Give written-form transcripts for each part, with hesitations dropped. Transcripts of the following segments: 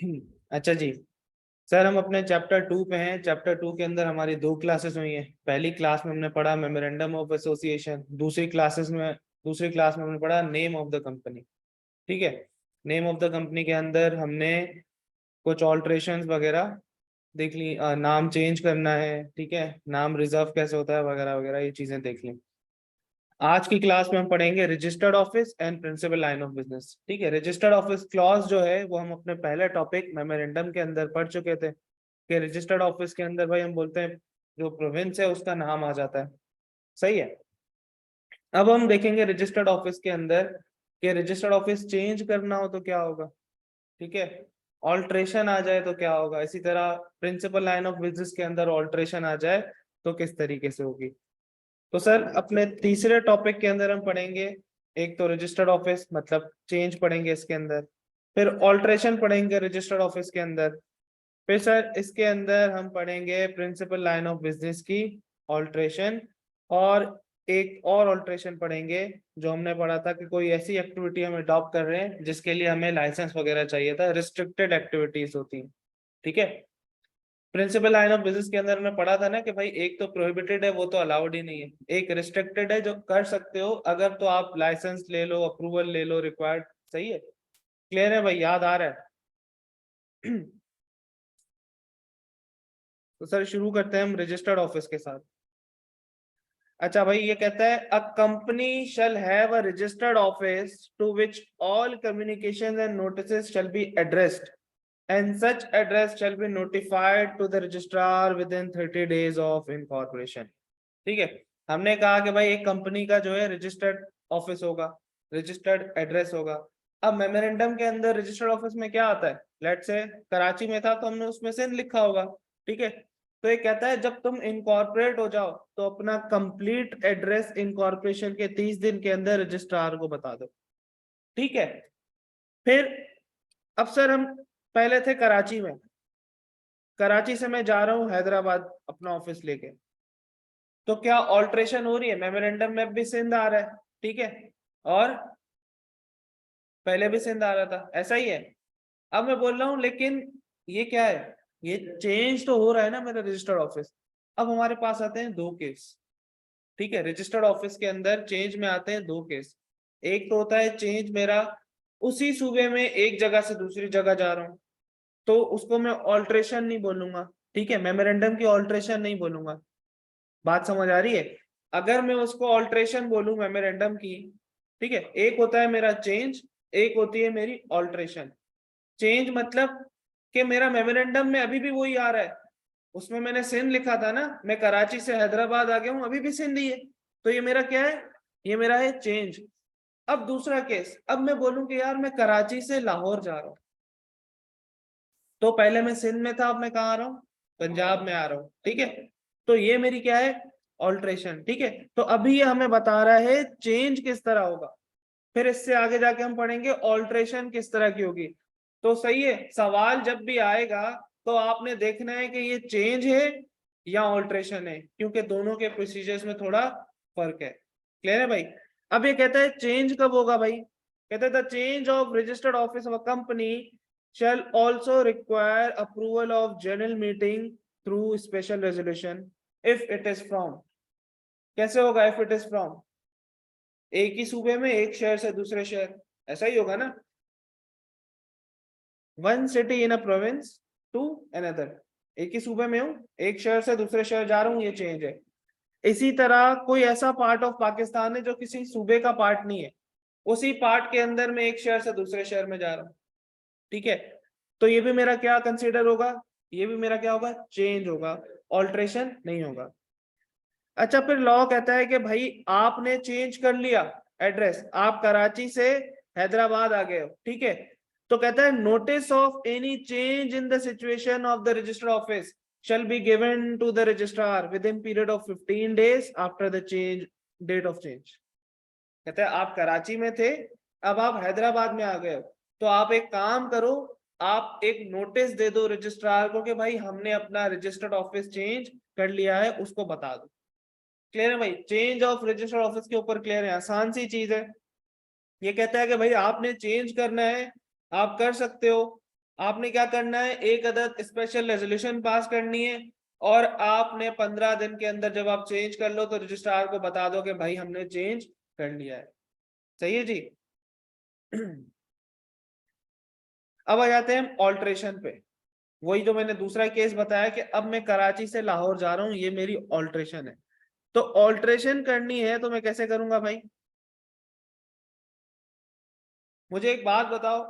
अच्छा जी। सर हम अपने चैप्टर 2 पे हैं। चैप्टर 2 के अंदर हमारी 2 क्लासेस हुई हैं। पहली क्लास में हमने पढ़ा मेमोरेंडम ऑफ एसोसिएशन। दूसरी क्लास में हमने पढ़ा नेम ऑफ द कंपनी। ठीक है। नेम ऑफ द कंपनी के अंदर हमने कुछ ऑल्ट्रेशंस वगैरह देख ली। नाम चेंज करना है, ठीक है, नाम रिजर्व कैसे होता है वगैरह वगैरह, ये चीजें देख ली। आज की क्लास में हम पढ़ेंगे registered office and principal line of business. ठीक है। रजिस्टर्ड ऑफिस क्लॉज जो है वो हम अपने पहले टॉपिक मेमोरेंडम के अंदर पढ़ चुके थे कि रजिस्टर्ड ऑफिस के अंदर भाई हम बोलते हैं जो प्रोविंस है उसका नाम आ जाता है। सही है। अब हम देखेंगे रजिस्टर्ड ऑफिस के अंदर कि रजिस्टर्ड ऑफिस चेंज करना हो तो क्या होगा। ठीक है। ऑल्ट्रेशन आ जाए तो क्या होगा। इसी तरह प्रिंसिपल लाइन ऑफ बिजनेस के अंदर ऑल्ट्रेशन आ जाए तो किस तरीके से होगी। तो सर अपने तीसरे टॉपिक के अंदर हम पढ़ेंगे, एक तो रजिस्टर्ड ऑफिस मतलब चेंज पढ़ेंगे इसके अंदर, फिर ऑल्ट्रेशन पढ़ेंगे रजिस्टर्ड ऑफिस के अंदर, फिर सर इसके अंदर हम पढ़ेंगे प्रिंसिपल लाइन ऑफ बिजनेस की ऑल्ट्रेशन, और एक और ऑल्ट्रेशन पढ़ेंगे जो हमने पढ़ा था कि कोई ऐसी एक्टिविटी हम अडॉप्ट कर रहे हैं जिसके लिए हमें लाइसेंस वगैरह चाहिए था, रिस्ट्रिक्टेड एक्टिविटीज होती हैं। ठीक है। प्रिंसिपल लाइन ऑफ बिजनेस के अंदर हमने पढ़ा था ना कि भाई एक तो प्रोहिबिटेड है, वो तो अलाउड ही नहीं है, एक रिस्ट्रिक्टेड है जो कर सकते हो अगर तो आप लाइसेंस ले लो, अप्रूवल ले लो, रिक्वायर्ड। सही है। क्लियर है भाई, याद आ रहा है। तो सर शुरू करते हैं हम रजिस्टर्ड ऑफिस के साथ। अच्छा भाई, ये कहता है a company shall have a registered office to which all communication and notices shall be addressed and such address shall be notified to the registrar within 30 days of incorporation. ठीक है। हमने कहा कि भाई एक कंपनी का जो है रजिस्टर्ड ऑफिस होगा, रजिस्टर्ड एड्रेस होगा। अब मेमोरेंडम के अंदर रजिस्टर्ड ऑफिस में क्या आता है, लेट्स से कराची में था तो हमने उसमें से लिखा होगा। ठीक है। तो ये कहता है जब तुम इनकॉर्पोरेट हो जाओ तो अपना कंप्लीट एड्रेस इनकॉर्पोरेशन के 30 दिन के अंदर रजिस्ट्रार को बता दो। ठीक है। फिर अब सर हम पहले थे कराची में, कराची से मैं जा रहा हूँ हैदराबाद अपना ऑफिस लेके, तो क्या ऑल्ट्रेशन हो रही है। मेमोरेंडम में भी सिंध आ रहा है, ठीक है, और पहले भी सिंध आ रहा था, ऐसा ही है। अब मैं बोल रहा हूँ लेकिन ये क्या है, ये चेंज तो हो रहा है ना मेरा रजिस्टर्ड ऑफिस। अब हमारे पास आते हैं 2 केस। ठीक है। रजिस्टर्ड ऑफिस के अंदर चेंज में आते हैं 2 केस। एक तो होता है चेंज मेरा उसी सूबे में एक जगह से दूसरी जगह जा रहा हूँ, तो उसको मैं ऑल्ट्रेशन नहीं बोलूंगा। ठीक है। मेमोरेंडम की ऑल्ट्रेशन नहीं बोलूंगा। बात समझ आ रही है। अगर मैं उसको ऑल्ट्रेशन बोलूं मेमोरेंडम की, ठीक है, एक होता है मेरा चेंज, एक होती है मेरी ऑल्ट्रेशन। चेंज मतलब कि मेरा मेमोरेंडम में अभी भी वही आ रहा है, उसमें मैंने सिंध लिखा था ना, मैं कराची से हैदराबाद आ गया हूं, अभी भी सिंध ही है, तो ये मेरा क्या है, ये मेरा है चेंज। अब दूसरा केस, अब मैं बोलूं कि यार मैं कराची से लाहौर जा रहा हूं, तो पहले मैं सिंध में था, अब मैं कहाँ आ रहा हूँ, पंजाब में आ रहा हूँ। ठीक है। तो ये मेरी क्या है, ऑल्ट्रेशन। ठीक है। तो अभी ये हमें बता रहा है चेंज किस तरह होगा, फिर इससे आगे जाके हम पढ़ेंगे ऑल्ट्रेशन किस तरह की होगी। तो सही है, सवाल जब भी आएगा तो आपने देखना है कि ये चेंज है या ऑल्ट्रेशन है, क्योंकि दोनों के प्रोसीजर्स में थोड़ा फर्क है। क्लियर है भाई। अब ये कहता है चेंज कब होगा भाई, कहते हैं the change of registered office of a company shall also require approval of general meeting through special resolution if it is from। कैसे होगा if it is from, एक ही सूबे में एक शहर से दूसरे शहर, ऐसा ही होगा ना, one city in a province to another, एक ही सूबे में हूँ, एक शहर से दूसरे शहर जा रहा हूँ, ये चेंज है। इसी तरह कोई ऐसा पार्ट ऑफ पाकिस्तान है जो किसी सूबे का पार्ट नहीं है, उसी पार्ट के अंदर में एक शहर से दूसरे शहर में जा रहा हूँ। ठीक है। तो ये भी मेरा क्या कंसीडर होगा, ये भी मेरा क्या होगा, चेंज होगा, ऑल्ट्रेशन नहीं होगा। अच्छा, फिर लॉ कहता है कि भाई आपने चेंज कर लिया एड्रेस, आप कराची से हैदराबाद आ गए हो, ठीक है, तो कहता है notice of any change in the situation of the registered office shall be given to the registrar within period of 15 days after the change date of change। कहते हैं आप कराची में थे, अब आप हैदराबाद में आ गए हो, तो आप एक काम करो, आप एक नोटिस दे दो रजिस्ट्रार को कि भाई हमने अपना रजिस्टर्ड ऑफिस चेंज कर लिया है, उसको बता दो। क्लियर है भाई, चेंज ऑफ रजिस्टर्ड ऑफिस के ऊपर क्लियर है, आसान सी चीज है। ये कहता है कि भाई आपने चेंज करना है, आप कर सकते हो, आपने क्या करना है, एक अदद स्पेशल रेजोल्यूशन पास करनी है, और आपने 15 दिन के अंदर जब आप चेंज कर लो तो रजिस्ट्रार को बता दो कि भाई हमने चेंज कर लिया है। सही है जी। अब आ जाते हैं ऑल्ट्रेशन पे। वही जो मैंने दूसरा केस बताया कि अब मैं कराची से लाहौर जा रहा हूं, ये मेरी ऑल्ट्रेशन है। तो ऑल्ट्रेशन करनी है तो मैं कैसे करूंगा भाई? मुझे एक बात बताओ,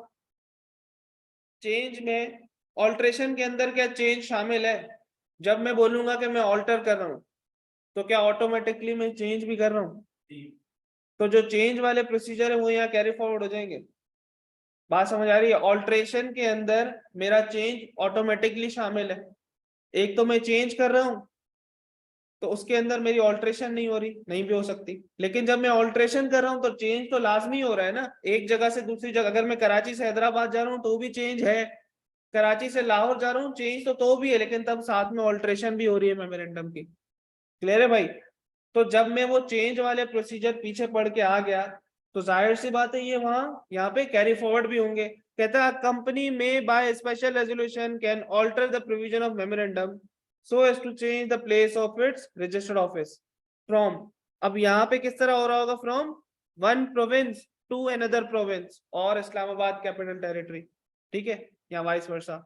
चेंज में, ऑल्ट्रेशन के अंदर क्या चेंज शामिल है? जब मैं बोलूंगा कि मैं ऑल्टर कर रहा हूं तो क्या ऑटोमेटिकली मैं चेंज भी कर रहा हूँ? तो जो चेंज वाले प्रोसीजर है वो यहाँ कैरी फॉरवर्ड हो जाएंगे। बात समझ आ रही है? ऑल्ट्रेशन के अंदर मेरा चेंज ऑटोमेटिकली शामिल है। एक तो मैं चेंज कर रहा हूं तो उसके अंदर मेरी ऑल्ट्रेशन नहीं हो रही, नहीं भी हो सकती। लेकिन जब मैं ऑल्ट्रेशन कर रहा हूं तो चेंज तो लाजमी हो रहा है ना, एक जगह से दूसरी जगह। अगर मैं कराची से हैदराबाद जा रहा हूँ तो भी चेंज है, कराची से लाहौर जा रहा हूँ चेंज तो भी है, लेकिन तब साथ में ऑल्ट्रेशन भी हो रही है मेमोरेंडम की। क्लियर है भाई? तो जब मैं वो चेंज वाले प्रोसीजर पीछे पढ़ के आ गया तो जाहिर सी बात है ये वहां यहाँ पे कैरी फॉरवर्ड भी होंगे। कहता है company may by special resolution can alter the provision of memorandum so as to change the place of its registered office from. अब यहाँ पे किस तरह हो रहा होगा? From one province to another province और इस्लामाबाद कैपिटल टेरिटरी। ठीक है, या वाइस वर्सा,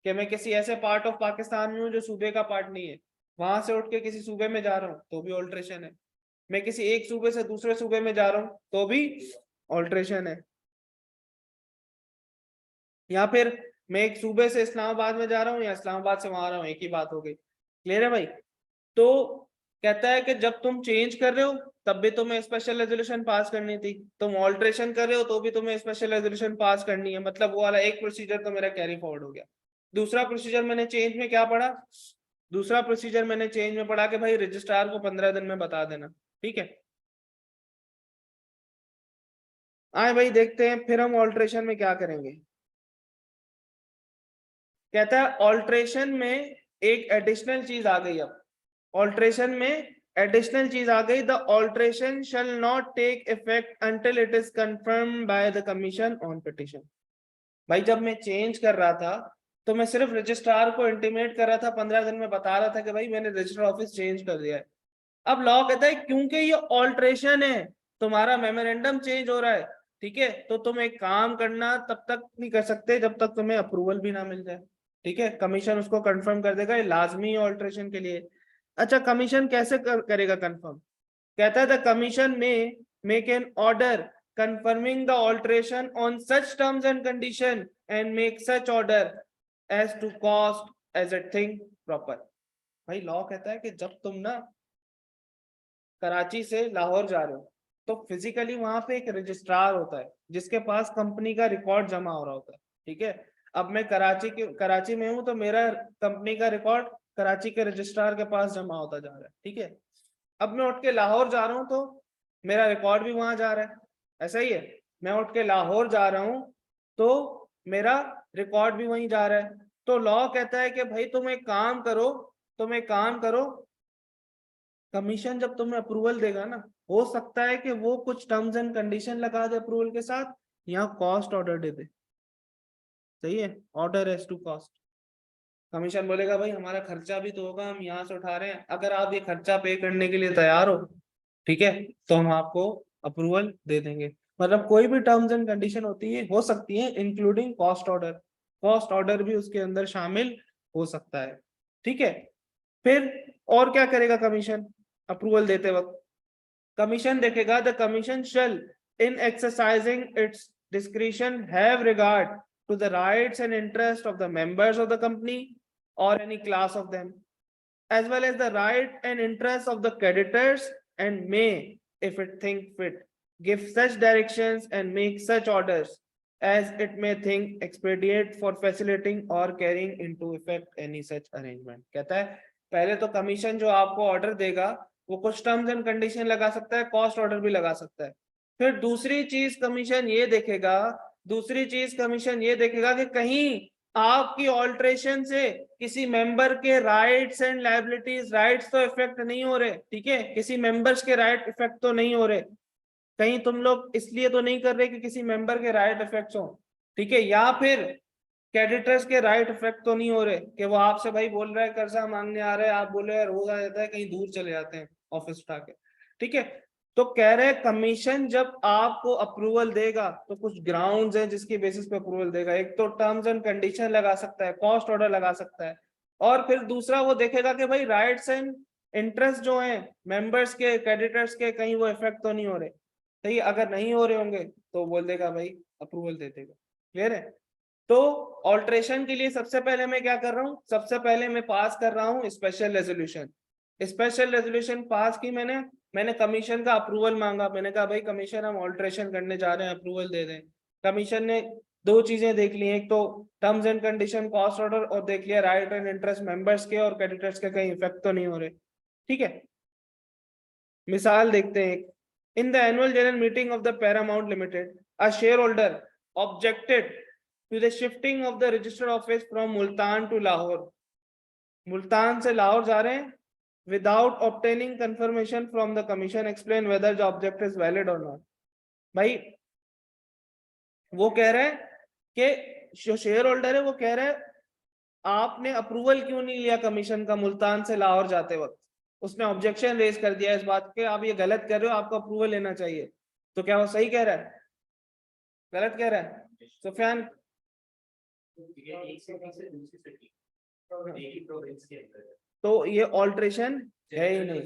कि मैं किसी ऐसे पार्ट ऑफ पाकिस्तान में हूँ जो सूबे का पार्ट नहीं है, वहां से उठ के किसी सूबे में जा रहा हूँ तो भी ऑल्ट्रेशन है। मैं किसी एक सूबे से दूसरे सूबे में जा रहा हूँ तो भी ऑल्ट्रेशन है। या फिर मैं एक सूबे से इस्लामाबाद में जा रहा हूँ या इस्लामाबाद से वहां आ रहा हूँ, एक ही बात हो गई। क्लियर है भाई? तो कहता है कि जब तुम चेंज कर रहे हो तब भी तुम्हें स्पेशल रेजोल्यूशन पास करनी थी, तुम ऑल्ट्रेशन कर रहे हो तो भी तुम्हें स्पेशल रेजोल्यूशन पास करनी है। मतलब वो वाला एक प्रोसीजर तो मेरा कैरी फॉरवर्ड हो गया। दूसरा प्रोसीजर मैंने चेंज में क्या पढ़ा? दूसरा प्रोसीजर मैंने चेंज में पढ़ा कि भाई रजिस्ट्रार को 15 दिन में बता देना। ठीक है, आए भाई देखते हैं फिर हम ऑल्ट्रेशन में क्या करेंगे। कहता है ऑल्ट्रेशन में एक एडिशनल चीज आ गई। अब ऑल्ट्रेशन में एडिशनल चीज आ गई, the alteration shall not take effect until it is confirm by the commission on petition. भाई जब मैं चेंज कर रहा था तो मैं सिर्फ रजिस्ट्रार को इंटीमेट कर रहा था, 15 दिन में बता रहा था कि भाई मैंने रजिस्टर ऑफिस चेंज कर दिया है। अब लॉ कहता है क्योंकि ये ऑल्ट्रेशन है, तुम्हारा मेमोरेंडम चेंज हो रहा है, ठीक है, तो तुम एक काम करना, तब तक नहीं कर सकते जब तक तुम्हें अप्रूवल भी ना मिल जाए। ठीक है, कमीशन उसको कंफर्म कर देगा, ये लाजमी है ऑल्ट्रेशन के लिए। अच्छा, कमीशन कैसे करेगा कंफर्म? कहता है the commission may make an order confirming the alteration on such terms and condition and make such order as to cost as a thing proper. भाई लॉ कहता है कि जब तुम ना कराची से लाहौर जा रहे हो तो फिजिकली वहां पे एक रजिस्ट्रार होता है जिसके पास कंपनी का रिकॉर्ड जमा हो रहा होता है। ठीक है, अब मैं कराची में हूं तो मेरा कंपनी का रिकॉर्ड कराची के रजिस्ट्रार के पास जमा होता जा रहा है। ठीक है, अब मैं उठ के लाहौर जा रहा हूँ तो मेरा रिकॉर्ड भी वहां जा रहा है। ऐसा ही है, मैं उठ के लाहौर जा रहा हूँ तो मेरा रिकॉर्ड भी वहीं जा रहा है। तो लॉ कहता है कि भाई तुम एक काम करो, कमीशन जब तुम्हें अप्रूवल देगा ना, हो सकता है कि वो कुछ टर्म्स एंड कंडीशन लगा दे अप्रूवल के साथ, यहाँ कॉस्ट ऑर्डर दे दे। सही है, order as to cost. Commission बोलेगा भाई हमारा खर्चा भी तो होगा, हम यहाँ से उठा रहे हैं, अगर आप ये खर्चा पे करने के लिए तैयार हो, ठीक है, तो हम आपको अप्रूवल दे देंगे। मतलब कोई भी टर्म्स एंड कंडीशन होती है, हो सकती है, including cost order. Cost order भी उसके अंदर शामिल हो सकता है। ठीक है, फिर और क्या करेगा कमीशन अप्रूवल देते वक्त? कमीशन देखेगा the commission shall in exercising its discretion have regard to the rights and interest of the members of the company or any class of them, as well as the right and interest of the creditors, and may, if it think fit, give such directions and make such orders as it may think expedient for facilitating or carrying into effect any such arrangement। कहता है पहले तो commission जो आपको order देगा वो कुछ terms and condition लगा सकता है, कॉस्ट ऑर्डर भी लगा सकता है। फिर दूसरी चीज कमीशन ये देखेगा कि कहीं आपकी ऑल्ट्रेशन से किसी मेंबर के राइट्स एंड लायबिलिटीज, राइट्स तो इफेक्ट नहीं हो रहे, ठीक है, किसी मेंबर्स के राइट इफेक्ट तो नहीं हो रहे, कहीं तुम लोग इसलिए तो नहीं कर रहे कि किसी मेंबर के राइट इफेक्ट्स हो, ठीक है, या फिर क्रेडिटर्स के राइट इफेक्ट तो नहीं हो रहे कि वो आपसे भाई बोल रहा है कर्जा मांगने आ रहा है, आप बोल रहे हैं रोज आ जाता है, कहीं दूर चले जाते हैं ऑफिस उठा के, ठीक है। तो कह रहे हैं कमीशन जब आपको अप्रूवल देगा तो कुछ ग्राउंड्स हैं जिसकी बेसिस पे अप्रूवल देगा। एक तो टर्म्स एंड कंडीशन लगा सकता है, कॉस्ट ऑर्डर लगा सकता है, और फिर दूसरा वो देखेगा कि भाई राइट्स एंड इंटरेस्ट जो है मेंबर्स के, क्रेडिटर्स के, कहीं वो इफेक्ट तो नहीं हो रहे। सही, अगर नहीं हो रहे होंगे तो बोल देगा भाई अप्रूवल दे देगा। क्लियर है। तो ऑल्ट्रेशन के लिए सबसे पहले मैं क्या कर रहा हूँ, सबसे पहले मैं पास कर रहा हूँ special resolution. Special resolution pass की मैंने कमीशन का अप्रूवल मांगा। मैंने कहा भाई कमीशन हम ऑल्ट्रेशन करने जा रहे हैं, अप्रूवल दे दें। कमीशन ने दो चीजें देख ली, एक तो terms and condition, cost order, और देख लिया राइट एंड इंटरेस्ट मेंबर्स के और क्रेडिटर्स के कहीं इफेक्ट तो नहीं हो रहे। ठीक है, मिसाल देखते हैं। In the annual general meeting of the Paramount limited, a share holder objected to the shifting of the registered office from Multan to Lahore. Multan से लाहौर जा रहे हैं without obtaining confirmation from the commission, explain whether the object is valid or not। भाई वो कह रहे हैं कि जो शेयर होल्डर है वो कह रहा है आपने अप्रूवल क्यों नहीं लिया कमीशन का मुल्तान से लाहौर जाते वक्त। उसने ऑब्जेक्शन रेज कर दिया इस बात के, आप ये गलत कर रहे हो, आपको अप्रूवल लेना चाहिए। तो क्या वो सही कह रहा है, गलत कह रहा है सुफियान? तो ये ऑल्ट्रेशन है ही नहीं।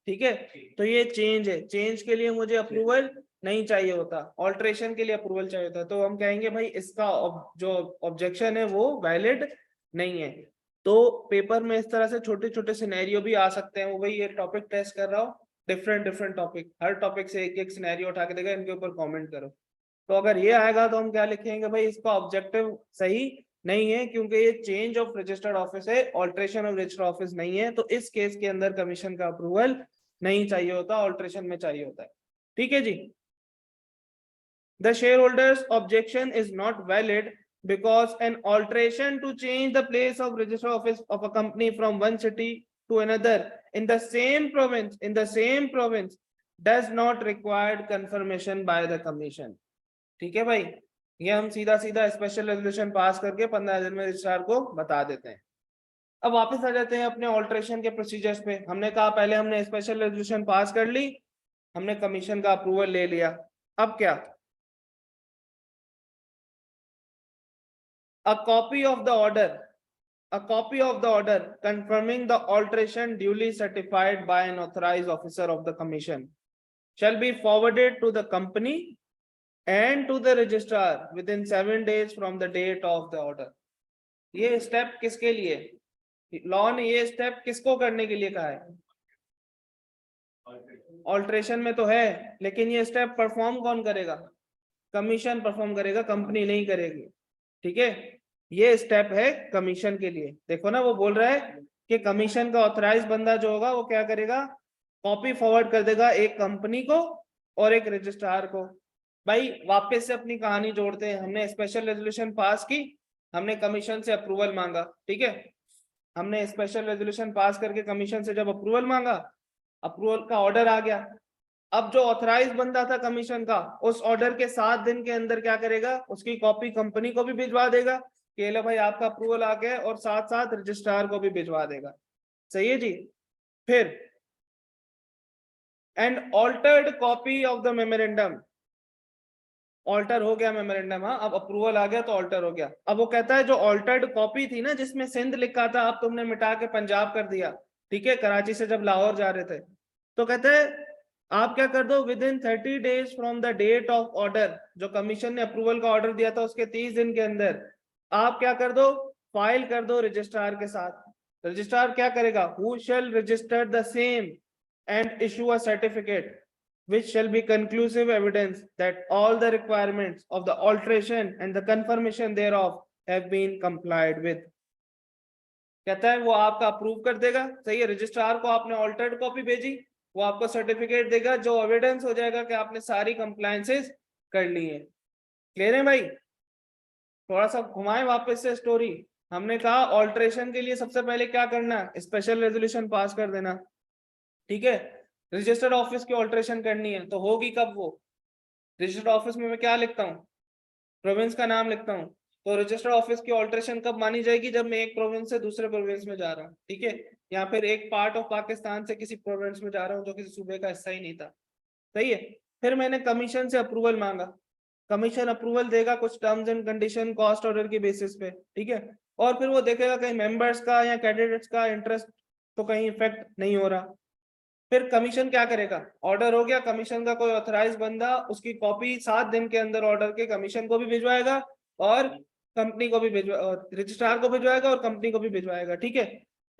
ठीक है, तो ये चेंज है, चेंज के लिए मुझे अप्रूवल नहीं चाहिए होता, ऑल्ट्रेशन के लिए अप्रूवल चाहिए होता। तो हम कहेंगे भाई इसका जो ऑब्जेक्शन है वो वैलिड नहीं है। तो पेपर में इस तरह से छोटे छोटे सिनेरियो भी आ सकते हैं। वो भाई ये टॉपिक टेस्ट कर रहा हूँ, डिफरेंट डिफरेंट टॉपिक, हर टॉपिक से एक एक सिनेरियो उठा के देगा, इनके ऊपर कमेंट करो। तो अगर ये आएगा तो हम क्या लिखेंगे भाई, इसका ऑब्जेक्टिव सही नहीं है क्योंकि ये चेंज ऑफ रजिस्टर्ड ऑफिस है, ऑल्ट्रेशन ऑफ रजिस्टर्ड ऑफिस नहीं है। तो इस केस के अंदर कमीशन का अप्रूवल नहीं चाहिए होता, ऑल्ट्रेशन में चाहिए होता है। ठीक है जी। The shareholders objection is not valid because an alteration to change the place of register office of a company from one city to another in the same province does not require confirmation by the commission। ठीक है भाई, ये हम सीधा सीधा special resolution pass करके 15 दिन में रजिस्ट्रार को बता देते हैं। अब वापस आ जाते हैं अपने ऑल्ट्रेशन के प्रोसीजर्स पे। हमने कहा पहले हमने स्पेशल रेजोल्यूशन पास कर ली, हमने कमीशन का अप्रूवल ले लिया। अब क्या, a copy of the order confirming the alteration duly certified by an authorized officer of the commission shall be forwarded to the company and to the registrar within 7 days from the date of the order। ये step किसके लिए, law ने ये step किसको करने के लिए कहा है? ऑल्ट्रेशन में तो है, लेकिन ये स्टेप परफॉर्म कौन करेगा? कमीशन परफॉर्म करेगा, कंपनी नहीं करेगी। ठीक है, ये स्टेप है कमीशन के लिए। देखो ना, वो बोल रहा है कि कमीशन का ऑथराइज बंदा जो होगा वो क्या करेगा, कॉपी फॉरवर्ड कर देगा एक कंपनी को और एक रजिस्ट्रार को। भाई वापस से अपनी कहानी जोड़ते हैं। हमने स्पेशल रेजोल्यूशन पास की, हमने कमीशन से अप्रूवल मांगा। ठीक है, हमने स्पेशल रेजोल्यूशन पास करके कमीशन से जब अप्रूवल मांगा, अप्रूवल का ऑर्डर आ गया। अब जो ऑथराइज बंदा था कमीशन का, उस ऑर्डर के 7 दिन के अंदर क्या करेगा, उसकी कॉपी कंपनी को भी भिजवा देगा कि लो भाई आपका अप्रूवल आ गया, और साथ साथ रजिस्ट्रार को भी भिजवा देगा। सही है जी। फिर and altered copy of the memorandum, alter हो गया मेमोरेंडम, हाँ अब अप्रूवल आ गया तो ऑल्टर हो गया। अब वो कहता है जो ऑल्टर्ड कॉपी थी ना जिसमें सिंध लिखा था, अब तुमने मिटा के पंजाब कर दिया। ठीक है, कराची से जब लाहौर जा रहे थे, तो कहते हैं आप क्या कर दो, within 30 days from the date of order, जो कमीशन ने अप्रूवल का ऑर्डर दिया था उसके 30 दिन के अंदर आप क्या कर दो, फाइल कर दो रजिस्ट्रार के साथ। रजिस्ट्रार क्या करेगा, who shell register the same and issue a certificate which shall be conclusive evidence that all the requirements of the alteration and the confirmation thereof have been complied with। कहता है वो आपका approve कर देगा। सही है, रजिस्ट्रार को आपने ऑल्टर्ड कॉपी भेजी, वो आपको सर्टिफिकेट देगा जो एविडेंस हो जाएगा कि आपने सारी कंप्लायंसेस कर ली है। क्लियर है भाई? थोड़ा सा घुमाए वापस से स्टोरी। हमने कहा ऑल्ट्रेशन के लिए सबसे पहले क्या करना है, स्पेशल रेजोल्यूशन पास कर देना। ठीक है, रजिस्टर्ड ऑफिस की ऑल्ट्रेशन करनी है तो होगी कब वो, रजिस्टर्ड ऑफिस में मैं क्या लिखता हूँ, प्रोविंस का नाम लिखता हूँ, तो रजिस्टर ऑफिस की ऑल्ट्रेशन कब मानी जाएगी? जब मैं एक प्रोविंस से दूसरे प्रोविंस में जा रहा हूँ, ठीक है, या फिर एक पार्ट ऑफ पाकिस्तान से किसी प्रोविंस में जा रहा हूँ जो किसी सूबे का हिस्सा ही नहीं था, सही है। फिर मैंने कमीशन से अप्रूवल मांगा, कमीशन अप्रूवल देगा कुछ terms and condition cost order की बेसिस पे, ठीक है, और फिर वो देखेगा कहीं मेंबर्स का या कैंडिडेट्स का इंटरेस्ट तो कहीं इफेक्ट नहीं हो रहा। फिर कमीशन क्या करेगा? ऑर्डर हो गया, कमीशन का कोई ऑथराइज बंदा उसकी कॉपी 7 दिन के अंदर ऑर्डर के कमीशन को भी भिजवाएगा और कंपनी को भी रजिस्ट्रार को भिजवाएगा और कंपनी को भी भिजवाएगा, ठीक है।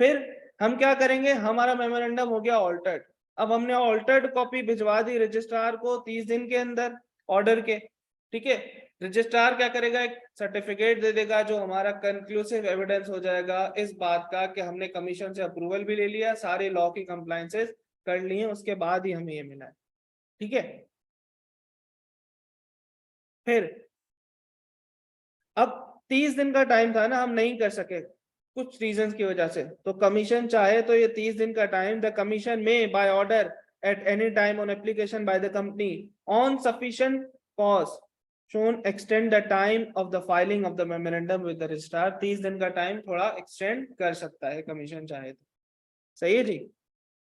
फिर हम क्या करेंगे? हमारा मेमोरेंडम हो गया ऑल्टर्ड। अब हमने ऑल्टर्ड कॉपी भिजवा दी रजिस्ट्रार को 30 दिन के अंदर ऑर्डर के, ठीक है। रजिस्ट्रार क्या करेगा? एक सर्टिफिकेट दे देगा जो हमारा कंक्लूसिव एविडेंस हो जाएगा इस बात का कि हमने कमीशन से अप्रूवल भी ले लिया, सारे लॉ की कंप्लायंसेस कर लिए, उसके बाद ही हमें ये मिला है, ठीक है। फिर अब 30 दिन का टाइम था ना, हम नहीं कर सके कुछ रीजंस की वजह से, तो कमीशन चाहे तो ये 30 दिन का time, the commission may by order at any time on application by the company on sufficient cause shown extend the time of the filing of the memorandum with the registrar. 30 दिन का time थोड़ा extend कर सकता है commission चाहे तो, सही है जी।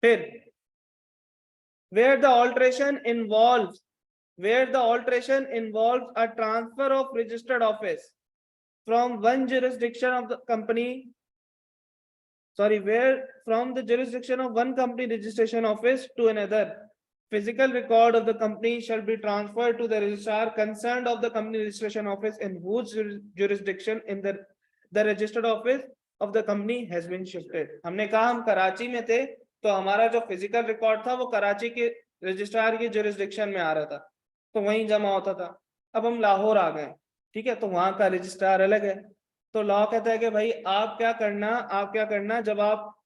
फिर where the alteration involves a transfer of registered office from one jurisdiction of the company, where from the jurisdiction of one company registration office to another, physical record of the company shall be transferred to the registrar concerned of the company registration office in whose jurisdiction in the registered office of the company has been shifted। हमने कहा हम कराची में थे तो हमारा जो physical record था वो कराची के रजिस्ट्रार की जुरिस्डिक्शन में आ रहा था, तो वहीं जमा होता था। अब हम लाहौर आ गए, ठीक है, तो वहां का रजिस्ट्रार अलग है। तो लॉ कहता है कि भाई आप क्या करना, जब आप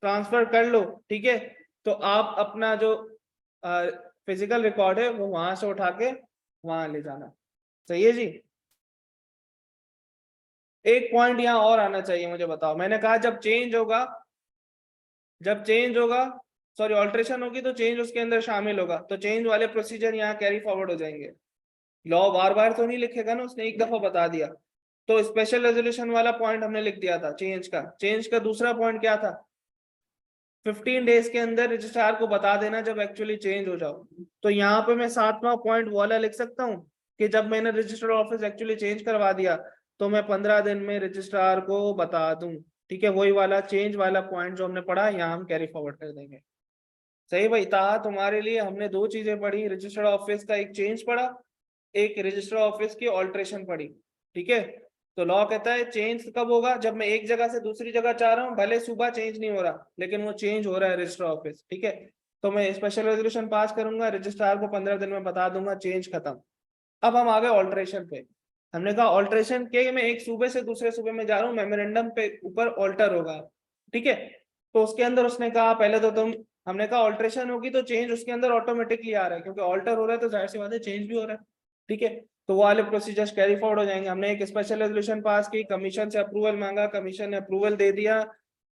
ट्रांसफर कर लो, ठीक है, तो आप अपना जो फिजिकल रिकॉर्ड है वो वहां से उठा के वहां ले जाना, सही है जी। एक पॉइंट यहाँ और आना चाहिए मुझे, बताओ, मैंने कहा जब चेंज होगा सॉरी ऑल्ट्रेशन होगी तो चेंज उसके अंदर शामिल होगा, तो चेंज वाले प्रोसीजर यहाँ कैरी फॉरवर्ड हो जाएंगे। लॉ बार बार तो नहीं लिखेगा ना, उसने एक दफा बता दिया। तो स्पेशल रेजोल्यूशन वाला पॉइंट हमने लिख दिया था चेंज का दूसरा पॉइंट क्या था? 15 डेज के अंदर रजिस्ट्रार को बता देना जब एक्चुअली चेंज हो जाओ। तो यहाँ पे मैं 7वां पॉइंट वाला लिख सकता हूँ कि जब मैंने रजिस्टर्ड ऑफिस एक्चुअली चेंज करवा दिया तो मैं 15 दिन में रजिस्ट्रार को बता दूं, ठीक है। वही वाला चेंज वाला पॉइंट जो हमने पढ़ा यहाँ हम कैरी फॉरवर्ड कर देंगे, सही भाई। था तुम्हारे लिए हमने 2 चीजें पढ़ी, रजिस्टर्ड ऑफिस का एक चेंज पढ़ा, एक रजिस्टर्ड ऑफिस की ऑल्ट्रेशन पढ़ी, ठीक है। तो लॉ कहता है चेंज कब होगा? जब मैं एक जगह से दूसरी जगह चाह रहा हूँ, भले सुबह चेंज नहीं हो रहा लेकिन वो चेंज हो रहा है रजिस्टर ऑफिस, ठीक है। तो मैं स्पेशल रेजोल्यूशन पास करूंगा, रजिस्ट्रार को 15 दिन में बता दूंगा, चेंज खत्म। अब हम आ गए ऑल्ट्रेशन पे। हमने कहा ऑल्ट्रेशन के मैं एक सूबे से दूसरे सूबे में जा रहा हूँ, मेमोरेंडम पे ऊपर ऑल्टर होगा, ठीक है। तो उसके अंदर उसने कहा पहले तो हमने कहा ऑल्ट्रेशन होगी तो चेंज उसके अंदर ऑटोमेटिकली आ रहा है, क्योंकि ऑल्टर हो रहा है तो जाहिर सी बात है चेंज भी हो रहा है, ठीक है। तो वो वाले प्रोसीजर्स कैरी फॉरवर्ड हो जाएंगे। हमने एक स्पेशल रेजोल्यूशन पास की, कमीशन से अप्रूवल मांगा, कमीशन ने अप्रूवल दे दिया,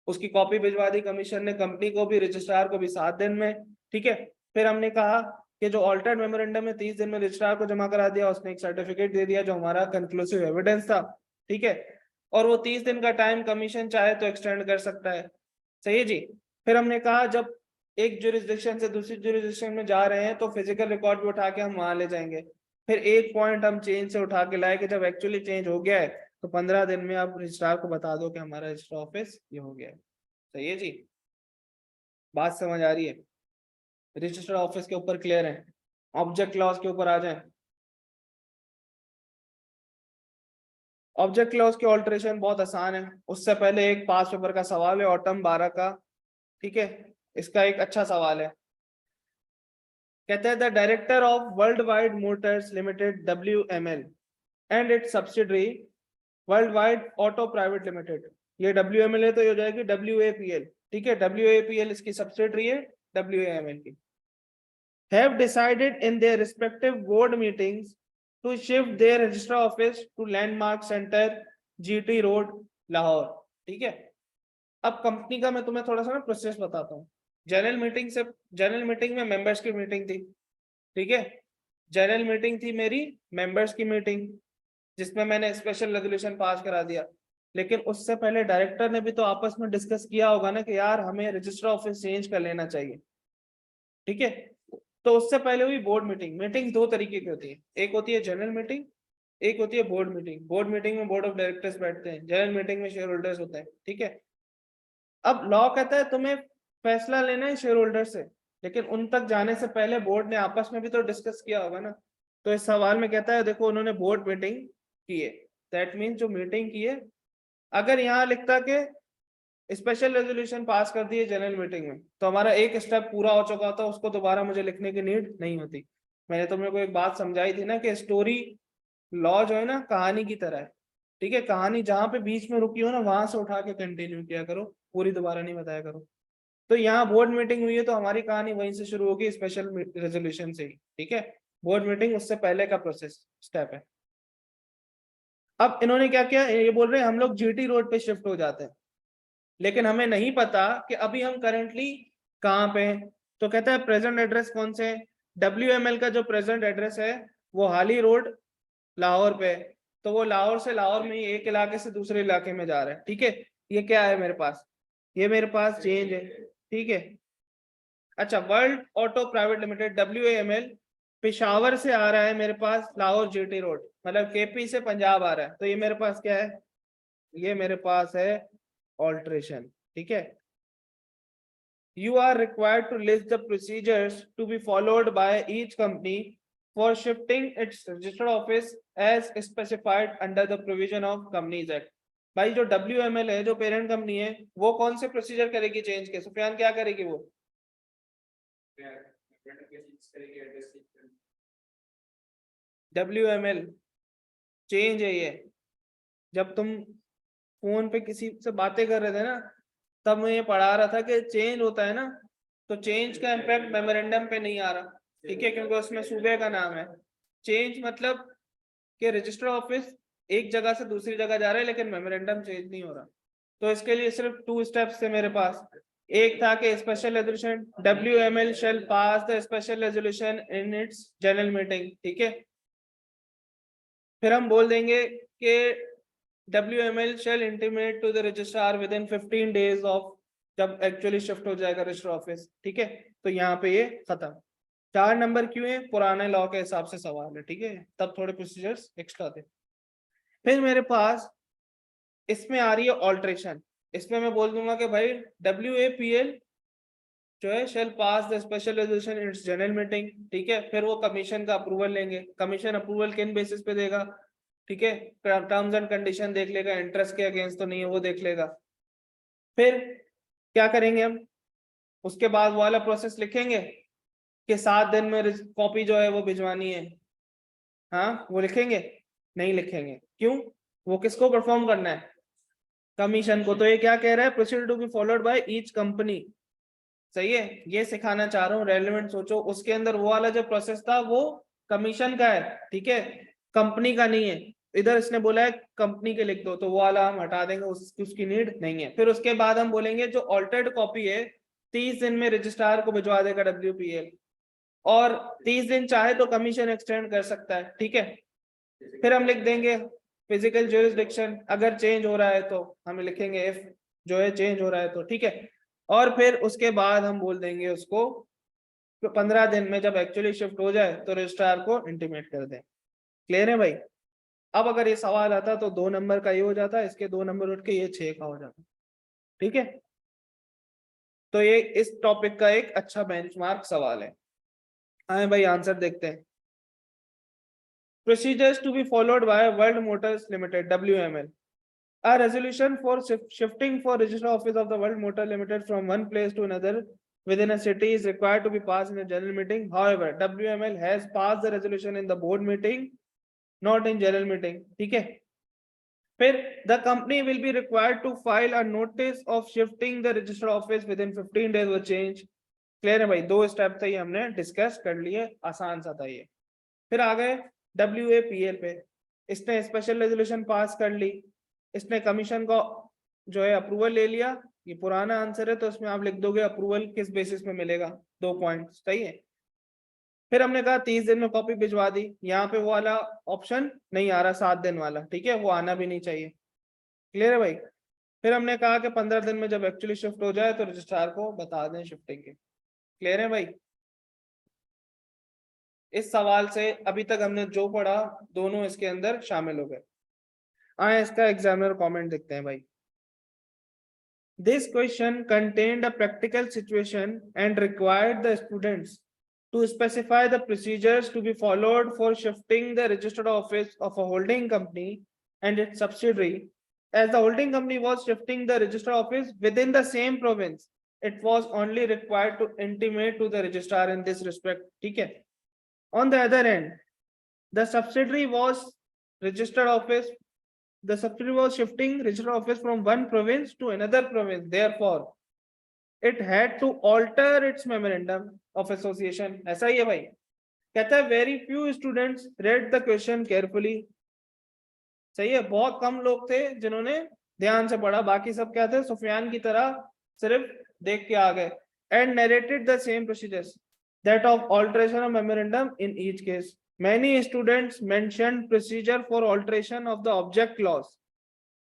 उसकी कॉपी भिजवा दी कमीशन ने कंपनी को भी, रजिस्ट्रार को भी 7 दिन में, ठीक है। फिर हमने कहा कि जो ऑल्टर्ड मेमोरेंडम है 30 दिन में रजिस्ट्रार को जमा करा दिया, उसने एक सर्टिफिकेट दे दिया जो हमारा कंक्लूसिव एविडेंस था, ठीक है। और वो 30 दिन का टाइम कमीशन चाहे तो एक्सटेंड कर सकता है, सही है जी। फिर हमने कहा जब एक जुरिस्डिक्शन से दूसरी जुरिस्डिक्शन में जा रहे हैं तो फिजिकल रिकॉर्ड भी उठा के हम वहां ले जाएंगे। फिर एक पॉइंट हम चेंज से उठा के लाए कि जब एक्चुअली चेंज हो गया है तो 15 दिन में आप रजिस्ट्रार को बता दो कि हमारा रजिस्टर ऑफिस ये हो गया है, सही है जी। बात समझ आ रही है? रजिस्टर ऑफिस के ऊपर क्लियर है? ऑब्जेक्ट क्लॉज के ऊपर आ जाए। ऑब्जेक्ट क्लॉज की ऑल्टरेशन बहुत आसान है, उससे पहले एक पास पेपर का सवाल है ऑटम 12 का, ठीक है। इसका एक अच्छा सवाल है, कहते हैं the director of world wide Motors limited WML and it's subsidiary world wide auto private limited, ये WML है तो ये हो जाएगी WAPL, ठीक है। WAPL इसकी सब्सिडरी है WAML की। have decided in their respective board meetings to shift their register office to Landmark Center, GT Road, Lahore, ठीक है। अब कंपनी का मैं तुम्हें थोड़ा सा ना प्रोसेस बताता हूँ। जनरल मीटिंग में मेंबर्स की मीटिंग थी, ठीक है। जनरल मीटिंग थी मेरी, मेंबर्स की मीटिंग, जिसमें मैंने स्पेशल रेजोल्यूशन पास करा दिया, लेकिन उससे पहले डायरेक्टर ने भी तो आपस में डिस्कस किया होगा ना कि यार हमें रजिस्टर ऑफिस चेंज कर लेना चाहिए, ठीक है। तो उससे पहले हुई बोर्ड मीटिंग। मीटिंग दो तरीके की होती है, एक होती है जनरल मीटिंग, एक होती है बोर्ड मीटिंग। बोर्ड मीटिंग में बोर्ड ऑफ डायरेक्टर्स बैठते हैं, जनरल मीटिंग में शेयर होल्डर्स होते हैं, ठीक है। अब लॉ कहता है तुम्हें फैसला लेना है शेयर होल्डर से, लेकिन उन तक जाने से पहले बोर्ड ने आपस में भी तो डिस्कस किया होगा ना। तो इस सवाल में कहता है देखो उन्होंने बोर्ड मीटिंग की है, दैट मीन्स जो मीटिंग की है, अगर यहाँ लिखता कि स्पेशल रेजोल्यूशन पास कर दिए जनरल मीटिंग में, तो हमारा एक स्टेप पूरा हो चुका होता, उसको दोबारा मुझे लिखने की नीड नहीं होती। मैंने तुमने को एक बात समझाई थी ना कि स्टोरी लॉ जो है ना कहानी की तरह है, ठीक है। कहानी जहां पे बीच में रुकी हो ना वहां से उठा के कंटिन्यू किया करो, पूरी दोबारा नहीं बताया करो। तो यहाँ बोर्ड मीटिंग हुई है तो हमारी कहानी वहीं से शुरू होगी, स्पेशल रेजोल्यूशन से ही, ठीक है। बोर्ड मीटिंग उससे पहले का प्रोसेस स्टेप है। अब इन्होंने क्या किया, ये बोल रहे हैं हम लोग जीटी रोड पे शिफ्ट हो जाते हैं, लेकिन हमें नहीं पता कि अभी हम करेंटली कहाँ पे हैं। तो कहता है प्रेजेंट एड्रेस कौन से है, WML का जो प्रेजेंट एड्रेस है वो हाली रोड लाहौर पे है। तो वो लाहौर से, लाहौर में ही एक इलाके से दूसरे इलाके में जा रहा है, ठीक है। ये क्या है मेरे पास, ये मेरे पास चेंज है, ठीक है। अच्छा, world auto private limited WAML Peshawar से आ रहा है मेरे पास लाहौर GT रोड, मतलब KP से पंजाब आ रहा है, तो ये मेरे पास क्या है, ये मेरे पास है ऑल्ट्रेशन, ठीक है। You are required to list the procedures to be followed by each company for shifting its registered office as specified under the provision of Companies Act. भाई जो WML है, जो पेरेंट कंपनी है, वो कौन से प्रोसीजर करेगी चेंज के, सुफियान क्या करेगी वो? WML चेंज है ये। जब तुम फोन पे किसी से बातें कर रहे थे ना, तब मैं ये पढ़ा रहा था कि चेंज होता है ना, तो चेंज का इम्पैक्ट मेमोरेंडम पे नहीं आ रहा, ठीक है, क्योंकि उसमें सूबे का नाम है। चेंज मतलब कि रजिस्टर ऑफिस एक जगह से दूसरी जगह जा रहा है, लेकिन मेमोरेंडम चेंज नहीं हो रहा। तो इसके लिए सिर्फ 2 स्टेप्स थे मेरे पास। एक था कि special resolution, WML shall pass the special resolution in its general meeting, ठीक है। फिर हम बोल देंगे कि WML shall intimate to the registrar within 15 days of जब एक्चुअली शिफ्ट हो जाएगा रजिस्टर ऑफिस, ठीक है। तो यहाँ पे ये खत्म। 4 नंबर क्यों है, पुराने लॉ के हिसाब से सवाल है, ठीक है, तब थोड़े प्रोसीजर्स एक्स्ट्रा थे। फिर मेरे पास इसमें आ रही है ऑल्ट्रेशन। इसमें मैं बोल दूंगा कि भाई WAPL जो है shall pass the special resolution in general meeting, ठीक है। फिर वो कमीशन का अप्रूवल लेंगे, कमीशन अप्रूवल किन बेसिस पे देगा, ठीक है, टर्म्स एंड कंडीशन देख लेगा, इंटरेस्ट के अगेंस्ट तो नहीं है वो देख लेगा। फिर क्या करेंगे हम, उसके बाद वाला प्रोसेस लिखेंगे कि 7 दिन में कॉपी जो है वो भिजवानी है, हाँ वो लिखेंगे? नहीं लिखेंगे, क्यों? वो किसको परफॉर्म करना है, कमीशन को। तो ये क्या कह रहा है, procedure to be followed by each company, सही है। ये सिखाना चाह रहा हूँ, रेलेवेंट सोचो। उसके अंदर वो वाला जो प्रोसेस था वो कमीशन का है, ठीक है, कंपनी का नहीं है। इधर इसने बोला है कंपनी के लिख दो, तो वो वाला हम हटा देंगे, उसकी नीड नहीं है। फिर उसके बाद हम बोलेंगे जो ऑल्टर्ड कॉपी है 30 दिन में रजिस्ट्रार को भिजवा देगा WPL, और 30 दिन चाहे तो कमीशन एक्सटेंड कर सकता है, ठीक है। फिर हम लिख देंगे फिजिकल ज्यूरिसडिक्शन, अगर चेंज हो रहा है तो हम लिखेंगे इफ जो है चेंज हो रहा है तो, ठीक है। और फिर उसके बाद हम बोल देंगे उसको 15 दिन में जब एक्चुअली शिफ्ट हो जाए तो रजिस्ट्रार को इंटीमेट कर दें। क्लियर है भाई? अब अगर ये सवाल आता तो 2 नंबर का ये हो जाता, इसके 2 नंबर उठ के ये 6 का हो जाता, ठीक है। तो ये इस टॉपिक का एक अच्छा बेंचमार्क सवाल है। आए भाई आंसर देखते हैं। Procedures to be followed by World Motors Limited WML. A resolution for shifting for register office of the World Motor Limited from one place to another within a city is required to be passed in a general meeting. However, WML has passed the resolution in the board meeting, not in general meeting. ठीक है। फिर the company will be required to file a notice of shifting the register office within 15 days of change. Clear है भाई? 2 step थे ये हमने discuss कर लिए, आसान सा था ये। फिर आ गए WAPL पे। इसने स्पेशल रेजोल्यूशन पास कर ली, इसने कमीशन को जो है अप्रूवल ले लिया। ये पुराना आंसर है तो इसमें आप लिख दोगे अप्रूवल किस बेसिस पे मिलेगा, 2 पॉइंट, सही है। फिर हमने कहा 30 दिन में कॉपी भिजवा दी, यहाँ पे वो वाला ऑप्शन नहीं आ रहा 7 दिन वाला, ठीक है, वो आना भी नहीं चाहिए। क्लियर है भाई? फिर हमने कहा कि 15 दिन में जब एक्चुअली शिफ्ट हो जाए तो रजिस्ट्रार को बता दें शिफ्टिंग के। क्लियर है भाई? इस सवाल से अभी तक हमने जो पढ़ा दोनों इसके अंदर शामिल हो गए। आए इसका एग्जामिनर कमेंट देखते हैं भाई। This question contained a practical situation and required the students to specify the procedures to be followed for shifting the registered office of a holding company and its subsidiary. As the holding company was shifting the registered office within the same province, it was only required to intimate to the registrar in this respect. ठीक है? On the other hand, the subsidiary was registered office. The subsidiary was shifting registered office from one province to another province. Therefore, it had to alter its memorandum of association. ऐसा ही है भाई। कहता है very few students read the question carefully. सही है, बहुत कम लोग थे जिन्होंने ध्यान से पढ़ा, बाकी सब क्या थे, सुफियान की तरह सिर्फ देख के आ गए। And narrated the same procedures that of alteration of memorandum in each case. Many students mentioned procedure for alteration of the object clause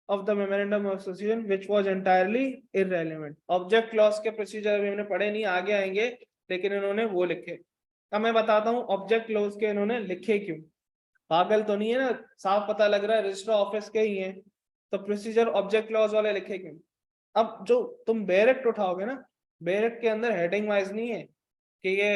of the memorandum of association which was entirely irrelevant. Object clause के procedure अभी हमने पढ़े नहीं, आगे आएंगे, लेकिन इन्होंने वो लिखे। अब मैं बताता हूँ object clause के इन्होंने लिखे क्यों। पागल तो नहीं है ना, साफ पता लग रहा है रजिस्टर ऑफिस के ही हैं, तो प्रोसीजर ऑब्जेक्ट क्लॉज वाले लिखे क्यों। अब जो तुम बेरेक्ट उठाओगे ना, बेरेक्ट के अंदर हेडिंग वाइज नहीं है कि ये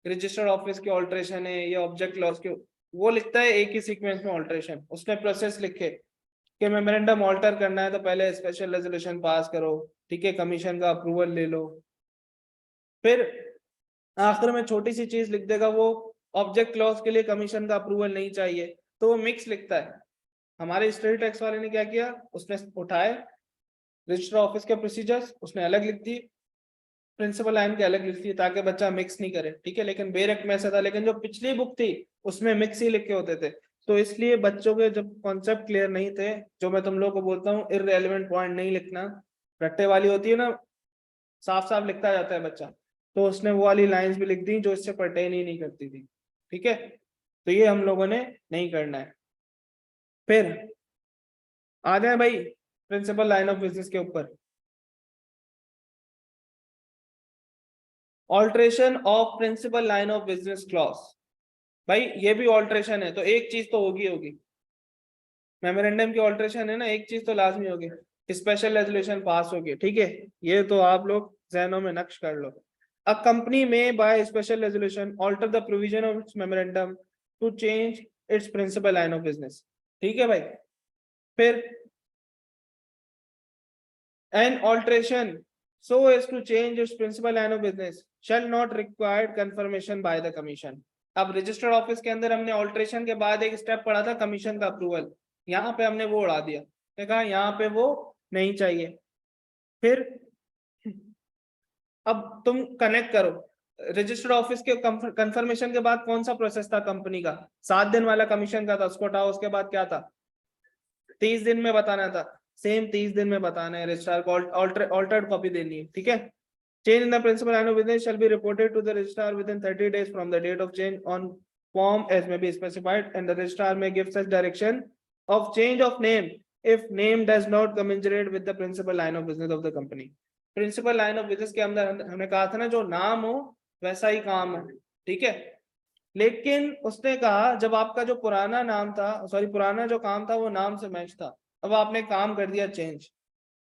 रजिस्टर्ड ऑफिस के ऑल्ट्रेशन है, ये ऑब्जेक्ट क्लॉज के, वो लिखता है एक ही सीक्वेंस में ऑल्ट्रेशन। उसने प्रोसेस लिखे कि मेमोरेंडम ऑल्टर करना है तो पहले स्पेशल रेजोल्यूशन पास करो, ठीक है, कमीशन का अप्रूवल ले लो, फिर आखिर में छोटी सी चीज लिख देगा वो ऑब्जेक्ट क्लॉज के लिए कमीशन का अप्रूवल नहीं चाहिए, तो वो मिक्स लिखता है। हमारे स्टेट टैक्स वाले ने क्या किया, उसने उठाए रजिस्टर ऑफिस के प्रोसीजर्स, उसने अलग लिख दी, प्रिंसिपल लाइन के अलग लिख दी, ताकि बच्चा मिक्स नहीं करे, ठीक है। लेकिन बेरेक्ट में ऐसा था, लेकिन जो पिछली बुक थी उसमें मिक्स ही लिखे होते थे, तो इसलिए बच्चों के जब कॉन्सेप्ट क्लियर नहीं थे, जो मैं तुम लोग को बोलता हूँ इररेलेवेंट पॉइंट नहीं लिखना, रट्टे वाली होती है ना, साफ साफ लिखता जाता है बच्चा, तो उसने वो वाली लाइंस भी लिख दी जो इससे पर्टेन ही नहीं करती थी, ठीक है। तो ये हम लोगों ने नहीं करना है। फिर आ जाए भाई प्रिंसिपल लाइन ऑफ बिजनेस के ऊपर। Alteration of principal line of business clause, भाई ये भी ऑल्ट्रेशन है, तो एक चीज तो होगी मेमोरेंडम की ऑल्ट्रेशन है ना, एक चीज तो लाजमी होगी, स्पेशल रेजोल्यूशन पास होगी, ठीक है, ये तो आप लोग जहनों में नक्श कर लो। A company may by special resolution alter the provision of its memorandum to change its principal line of business, ठीक है भाई। फिर an alteration so as to change its principal line of business shall not require confirmation by the commission। अब registered office के अंदर हमने alteration के बाद एक स्टेप पढ़ा था कमीशन का अप्रूवल, यहाँ पे हमने वो उड़ा दिया, कहा यहाँ पे वो नहीं चाहिए। फिर अब तुम कनेक्ट करो, रजिस्टर्ड ऑफिस के कंफर्मेशन के बाद कौन सा प्रोसेस था कंपनी का, 7 दिन वाला कमीशन का था, उसको हटाओ, उसके बाद क्या था, 30 दिन में बताना था, सेम 30 दिन में बताना है, रजिस्ट्रार को ऑल्टर्ड कॉपी देनी है, ठीक है। Change in the principal line of business shall be reported to the registrar within 30 days from the date of change on form as may be specified and the registrar may give such direction of change of name if name does not commensurate with the principal line of business of the company। Principal line of business के अंदर हमने कहा था ना, जो नाम हो वैसा ही काम है, ठीक है। लेकिन उसने कहा जब आपका जो पुराना नाम था, सॉरी पुराना जो काम था वो नाम से मैच था, अब आपने काम कर दिया चेंज,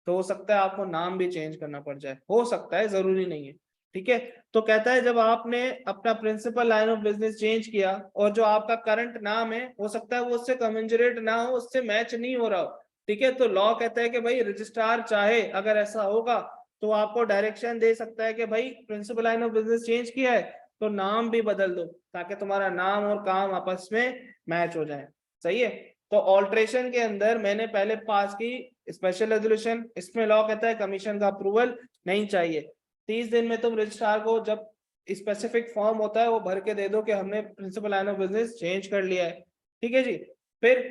तो हो सकता है आपको नाम भी चेंज करना पड़ जाए, हो सकता है, जरूरी नहीं है, ठीक है। तो कहता है जब आपने अपना principal line of business change किया और जो आपका करंट नाम है हो सकता है वो उससे कमेंजरेट ना हो, उससे मैच नहीं हो रहा हो, ठीक है। तो लॉ कहता है कि भाई रजिस्ट्रार चाहे अगर ऐसा होगा तो आपको डायरेक्शन दे सकता है कि भाई principal line of business change किया है तो नाम भी बदल दो, ताकि तुम्हारा नाम और काम आपस में मैच हो जाए, सही है। तो ऑल्ट्रेशन के अंदर मैंने पहले पास की स्पेशल रेजोल्यूशन, इसमें लॉ कहता है कमीशन का अप्रूवल नहीं चाहिए, 30 दिन में तुम रजिस्ट्रार को जब स्पेसिफिक फॉर्म होता है वो भर के दे दो कि हमने principal line of business change कर लिया है, ठीक है जी। फिर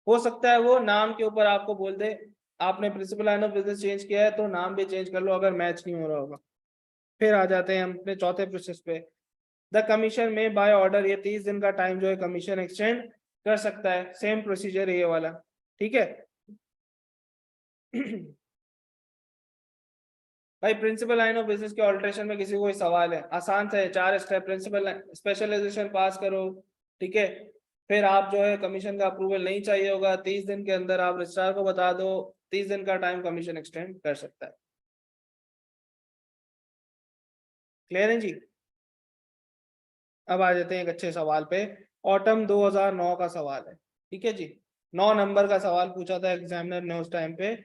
हो सकता है वो नाम के ऊपर आपको बोल दे आपने principal line of business change किया है तो नाम भी चेंज कर लो अगर मैच नहीं हो रहा होगा। फिर आ जाते हैं हम अपने चौथे प्रोसेस पे, the commission may by order, ये 30 दिन का टाइम जो है कमीशन एक्सटेंड कर सकता है। सेम प्रोसीजर है ये वाला, ठीक है। भाई प्रिंसिपल लाइन ऑफ बिजनेस के ऑल्टरेशन में किसी को कोई सवाल है? आसान से 4 स्टेप, प्रिंसिपल स्पेशलाइजेशन पास करो, ठीक है, फिर आप जो है कमीशन का अप्रूवल नहीं चाहिए होगा, 30 दिन के अंदर आप रजिस्ट्रार को बता दो, 30 दिन का टाइम कमीशन एक्सटेंड कर सकता है। क्लियर है जी? अब आ जाते हैं एक अच्छे सवाल पे। ऑटम 2009 का सवाल है, ठीक है जी। 9 नंबर का सवाल पूछा था एग्जामिनर ने उस टाइम पे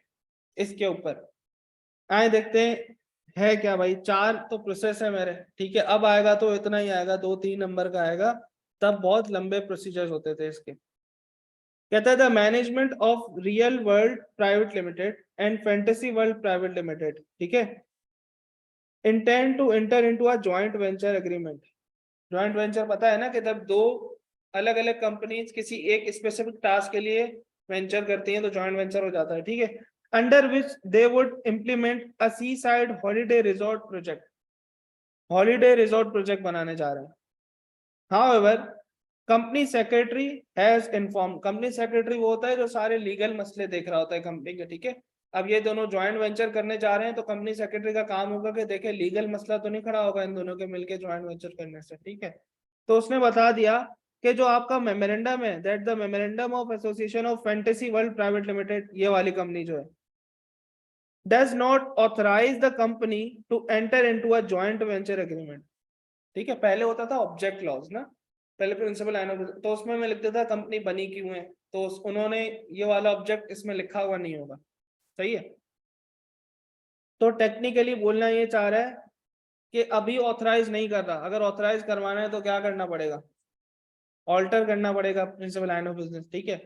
इसके ऊपर। आए देखते हैं है क्या भाई। 4 तो प्रोसेस है मेरे, ठीक है। अब आएगा तो इतना ही आएगा, 2-3 नंबर का आएगा, तब बहुत लंबे प्रोसीजर्स होते थे इसके। कहता है the management of real world private limited and fantasy world private limited, ठीक है, intend to enter into a joint venture agreement. Joint venture पता है ना कि जब 2 अलग अलग कंपनीज किसी एक स्पेसिफिक टास्क के लिए वेंचर करती हैं तो जॉइंट वेंचर हो जाता है, ठीक है। Under which they would implement a seaside holiday resort project. Holiday resort project बनाने जा रहे हैं। However company secretary has inform, company secretary वो होता है जो सारे लीगल मसले देख रहा होता है कंपनी के, ठीक है। अब ये दोनों ज्वाइंट वेंचर करने जा रहे हैं तो कंपनी सेक्रेटरी का काम होगा कि देखे लीगल मसला तो नहीं खड़ा होगा इन दोनों के मिलके ज्वाइंट वेंचर करने से, ठीक है। तो उसने बता दिया कि जो आपका मेमोरेंडम है, that the memorandum of association of fantasy world private limited, ये वाली कंपनी जो है, does not authorise the company to enter into a joint venture agreement, ठीक है। पहले होता था ऑब्जेक्ट क्लॉज ना, पहले प्रिंसिपल लाइन ऑफ, तो उसमें मैं लिख देता कंपनी बनी क्यों है, तो उन्होंने ये वाला ऑब्जेक्ट इसमें लिखा हुआ नहीं होगा, सही है। तो टेक्निकली बोलना ये चाह रहा है कि अभी ऑथराइज नहीं कर रहा, अगर ऑथराइज करवाना है तो क्या करना पड़ेगा, ऑल्टर करना पड़ेगा प्रिंसिपल लाइन ऑफ बिजनेस, ठीक है।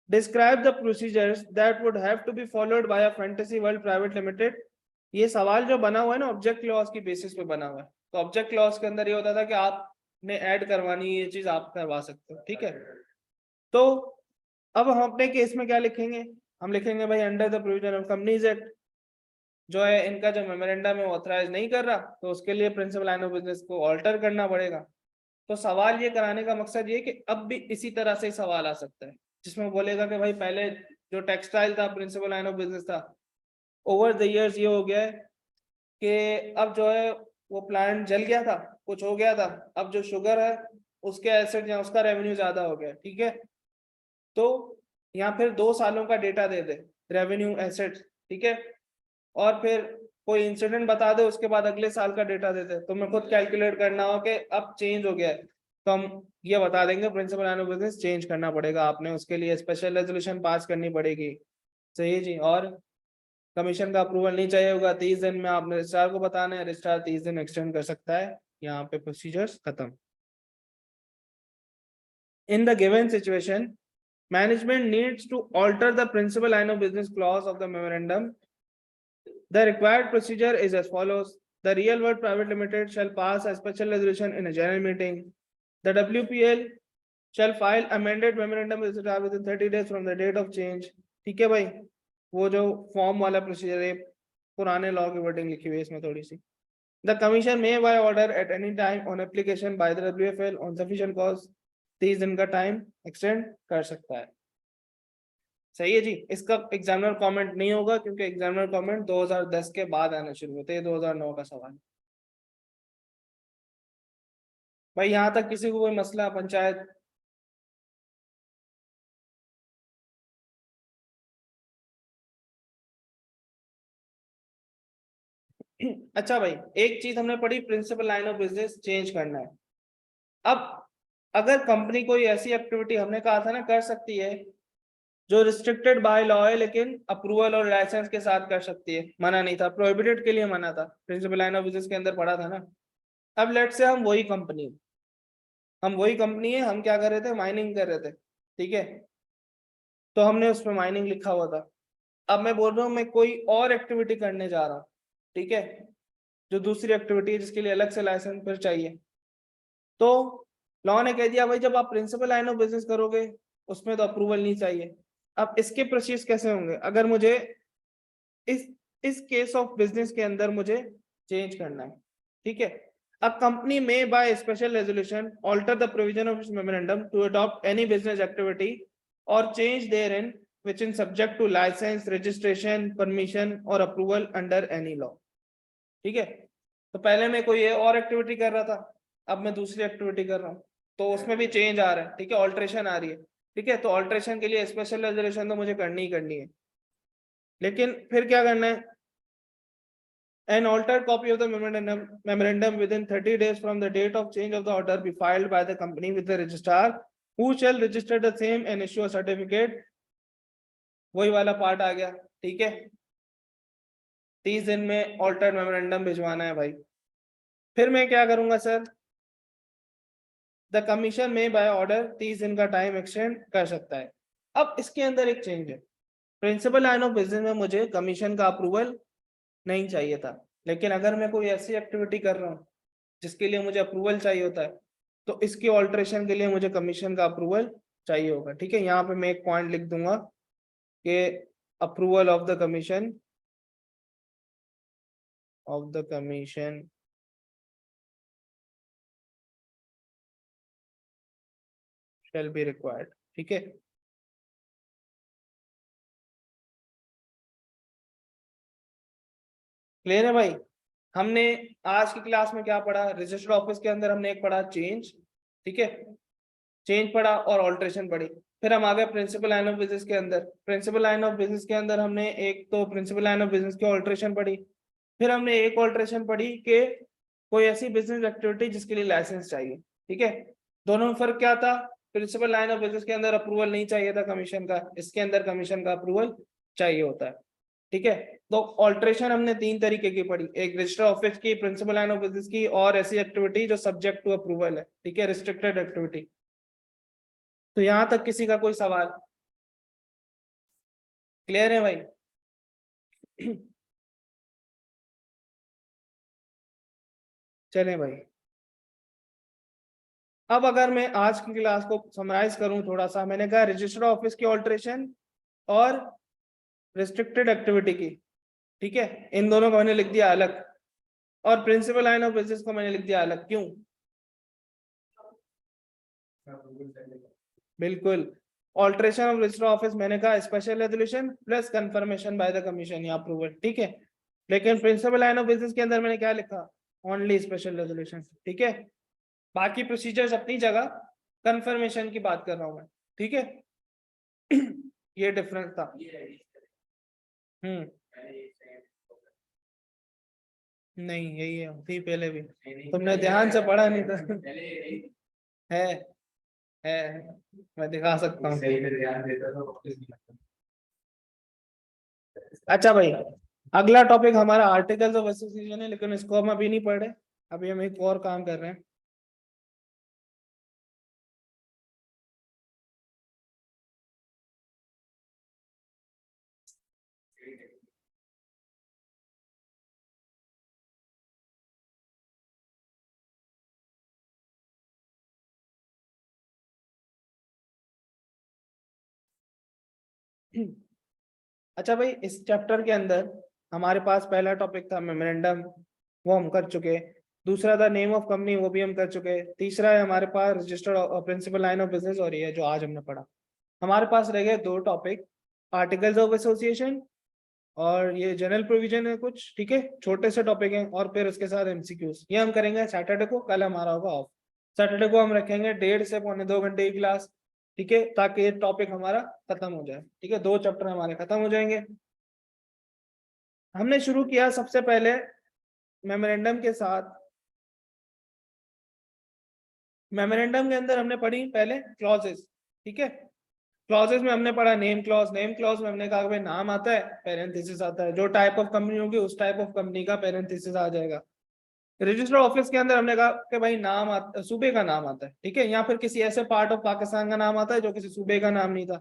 Describe the procedures that would have to be followed by a fantasy world private limited. ये सवाल जो बना हुआ है ना ऑब्जेक्ट क्लॉज की बेसिस पे बना हुआ है, तो ऑब्जेक्ट क्लॉज के अंदर ये होता था कि आपने ऐड करवानी ये चीज आप करवा सकते हो, ठीक है। तो अब हम अपने केस में क्या लिखेंगे, हम लिखेंगे भाई under the provision of companies act जो है इनका जो मेमोरेंडम है ऑथराइज नहीं कर रहा, तो उसके लिए प्रिंसिपल लाइन ऑफ बिजनेस को ऑल्टर करना पड़ेगा। तो सवाल ये कराने का मकसद ये कि अब भी इसी तरह से सवाल आ सकता है जिसमें बोलेगा कि भाई पहले जो टेक्सटाइल था प्रिंसिपल लाइन ऑफ बिजनेस था, ओवर द इयर्स ये हो गया है कि अब जो है वो प्लांट जल गया था, कुछ हो गया था, अब जो शुगर है उसके एसेट या उसका रेवेन्यू ज्यादा हो गया, ठीक है। तो यहाँ फिर 2 सालों का डेटा दे दे, रेवेन्यू एसेट, ठीक है, और फिर कोई इंसिडेंट बता दे उसके बाद अगले साल का डेटा दे दे, तो मैं खुद कैलकुलेट करना हो कि अब चेंज हो गया है, तो हम ये बता देंगे principal line of business change करना पड़ेगा, आपने उसके लिए स्पेशल रेजोल्यूशन पास करनी पड़ेगी, सही जी। और कमीशन का अप्रूवल नहीं चाहिए होगा, 30 दिन में आपने रजिस्ट्रार को बताना है, रजिस्ट्रार 30 दिन एक्सटेंड कर सकता है। यहाँ पे प्रोसीजर्स खत्म। In the given situation management needs to alter the principal line of business clause of the memorandum. The required procedure is as follows. The Real World Private Limited shall pass a special resolution in a general meeting. The WPL shall file amended memorandum within 30 days from the date of change. ठीक है भाई, वो जो form वाला procedure है पुराने law की wording लिखी हुई है इसमें थोड़ी सी। The commission may by order at any time on application by the WFL on sufficient cause 30 दिन का टाइम एक्सटेंड कर सकता है, सही है जी। इसका एग्जामिनर कमेंट नहीं होगा क्योंकि एग्जामिनर कमेंट 2010 के बाद आना शुरू होते हैं, 2009 का सवाल। भाई यहाँ तक किसी को कोई मसला पंचायत? अच्छा भाई एक चीज हमने पढ़ी, principal line of business change करना है। अब अगर कंपनी कोई ऐसी एक्टिविटी हमने कहा था ना कर सकती है जो रिस्ट्रिक्टेड बाय लॉ है लेकिन अप्रूवल और लाइसेंस के साथ कर सकती है, मना नहीं था, प्रोहिबिटेड के लिए मना था, प्रिंसिपल लाइन ऑफ बिजनेस के अंदर पढ़ा था ना। अब लेट से हम वही कंपनी है, हम क्या कर रहे थे, माइनिंग कर रहे थे, ठीक है। तो हमने उसमें माइनिंग लिखा हुआ था। अब मैं बोल रहा हूँ मैं कोई और एक्टिविटी करने जा रहा हूँ, ठीक है, जो दूसरी एक्टिविटी है जिसके लिए अलग से लाइसेंस फिर चाहिए। तो लॉ ने कह दिया भाई जब आप प्रिंसिपल लाइन ऑफ बिजनेस करोगे उसमें तो अप्रूवल नहीं चाहिए। अब इसके प्रोसीज कैसे होंगे, अगर मुझे इस इस केस ऑफ बिजनेस के अंदर मुझे चेंज करना है, ठीक है। A company may by special resolution alter the provision of its memorandum to adopt any business activity or change therein which is subject to license, registration, permission or approval under any law. ठीक है, तो पहले मैं कोई और activity कर रहा था, अब मैं दूसरी एक्टिविटी कर रहा हूँ, तो उसमें भी चेंज आ रहा है, ठीक है, ऑल्ट्रेशन आ रही है, ठीक है, तो ऑल्ट्रेशन के लिए स्पेशल रेजोल्यूशन तो मुझे करनी ही करनी है, लेकिन फिर क्या करना है, an altered copy of the memorandum within 30 days from the date of change of the order be filed by the company with the registrar, who shall register the same and issue a certificate. वही वाला part आ गया, ठीक है, 30 दिन में altered memorandum भिजवाना है भाई। फिर मैं क्या करूंगा sir, the commission may by order 30 दिन का टाइम एक्सटेंड कर सकता है। अब इसके अंदर एक चेंज है, प्रिंसिपल लाइन ऑफ बिजनेस में मुझे कमीशन का अप्रूवल नहीं चाहिए था, लेकिन अगर मैं कोई ऐसी एक्टिविटी कर रहा हूँ जिसके लिए मुझे अप्रूवल चाहिए होता है, तो इसकी ऑल्ट्रेशन के लिए मुझे कमीशन का अप्रूवल चाहिए होगा, ठीक है। यहाँ पे मैं एक पॉइंट लिख दूंगा कि approval of the commission shall be required, ठीक है। क्लियर है भाई। हमने आज की क्लास में क्या पढ़ा, रजिस्टर्ड ऑफिस के अंदर हमने एक पढ़ा चेंज, ठीक है, चेंज पढ़ा और ऑल्ट्रेशन पढ़ी। फिर हम आ गए प्रिंसिपल लाइन ऑफ बिजनेस के अंदर, प्रिंसिपल लाइन ऑफ बिजनेस के अंदर हमने एक तो प्रिंसिपल लाइन ऑफ बिजनेस की ऑल्ट्रेशन पढ़ी, फिर हमने एक ऑल्ट्रेशन पढ़ी कि कोई ऐसी बिजनेस एक्टिविटी जिसके लिए लाइसेंस चाहिए, ठीक है। दोनों में फर्क क्या था, प्रिंसिपल लाइन ऑफ बिजनेस के अंदर अप्रूवल नहीं चाहिए था कमीशन का, इसके अंदर कमीशन का अप्रूवल चाहिए होता है, ठीक है। तो ऑल्ट्रेशन हमने 3 तरीके की पढ़ी, एक रजिस्टर ऑफिस की, प्रिंसिपल लाइन ऑफ बिजनेस की, और ऐसी एक्टिविटी जो सब्जेक्ट टू अप्रूवल है, ठीक है, रिस्ट्रिक्टेड एक्टिविटी। तो यहां तक किसी का कोई सवाल, क्लियर है भाई? चलें भाई, अब अगर मैं आज की क्लास को समराइज करूं थोड़ा सा, मैंने कहा रजिस्टर्ड ऑफिस की ऑल्ट्रेशन और रिस्ट्रिक्टेड एक्टिविटी की, ठीक है, इन दोनों को मैंने लिख दिया अलग, और प्रिंसिपल लाइन ऑफ बिजनेस को मैंने लिख दिया अलग, क्यों? बिल्कुल, ऑल्ट्रेशन ऑफ रजिस्टर ऑफिस मैंने कहा special resolution plus confirmation bye the commission या अप्रूवल, ठीक है, लेकिन प्रिंसिपल लाइन ऑफ बिजनेस के अंदर मैंने क्या लिखा, ओनली स्पेशल रेजोल्यूशन, ठीक है। बाकी प्रोसीजर्स अपनी जगह, कंफर्मेशन की बात कर रहा हूं मैं, ठीक है। ये डिफरेंस था। नहीं यही है, थी पहले भी, तुमने ध्यान से पढ़ा नहीं था। है है मैं दिखा सकता हूँ। अच्छा भाई, अगला टॉपिक हमारा आर्टिकल्स ऑफ एसोसिएशन है, लेकिन इसको हम अभी नहीं पढ़ रहे, अभी हम एक और काम कर रहे हैं। अच्छा भाई, इस चैप्टर के अंदर हमारे पास पहला टॉपिक था मेमोरेंडम, वो हम कर चुके। दूसरा था नेम ऑफ कंपनी, वो भी हम कर चुके। तीसरा है हमारे पास registered principal line of business, और ये है जो आज हमने पढ़ा। हमारे पास रह गए 2 टॉपिक, आर्टिकल्स ऑफ एसोसिएशन और ये जनरल प्रोविजन है कुछ, ठीक है, छोटे से टॉपिक हैं, और फिर उसके साथ एमसीक्यूज। ये हम करेंगे सैटरडे को, कल हमारा होगा ऑफ। सैटरडे को हम रखेंगे 1.5 से पौने 2 घंटे की क्लास, ठीक है, ताकि ये टॉपिक हमारा खत्म हो जाए, ठीक है, 2 चैप्टर हमारे खत्म हो जाएंगे। हमने शुरू किया सबसे पहले मेमोरेंडम के साथ। मेमोरेंडम के अंदर हमने पढ़ी पहले क्लॉजेस, ठीक है। क्लॉजेस में हमने पढ़ा नेम क्लॉज, नेम क्लॉज में हमने कहा भाई नाम आता है, पेरेंथेसिस आता है, जो टाइप ऑफ कंपनी होगी उस टाइप ऑफ कंपनी का पेरेंथेसिस आ जाएगा। रजिस्टर ऑफिस के अंदर हमने कहा कि भाई नाम आता, सूबे का नाम आता है, ठीक है, या फिर किसी ऐसे पार्ट ऑफ पाकिस्तान का नाम आता है जो किसी सूबे का नाम नहीं था।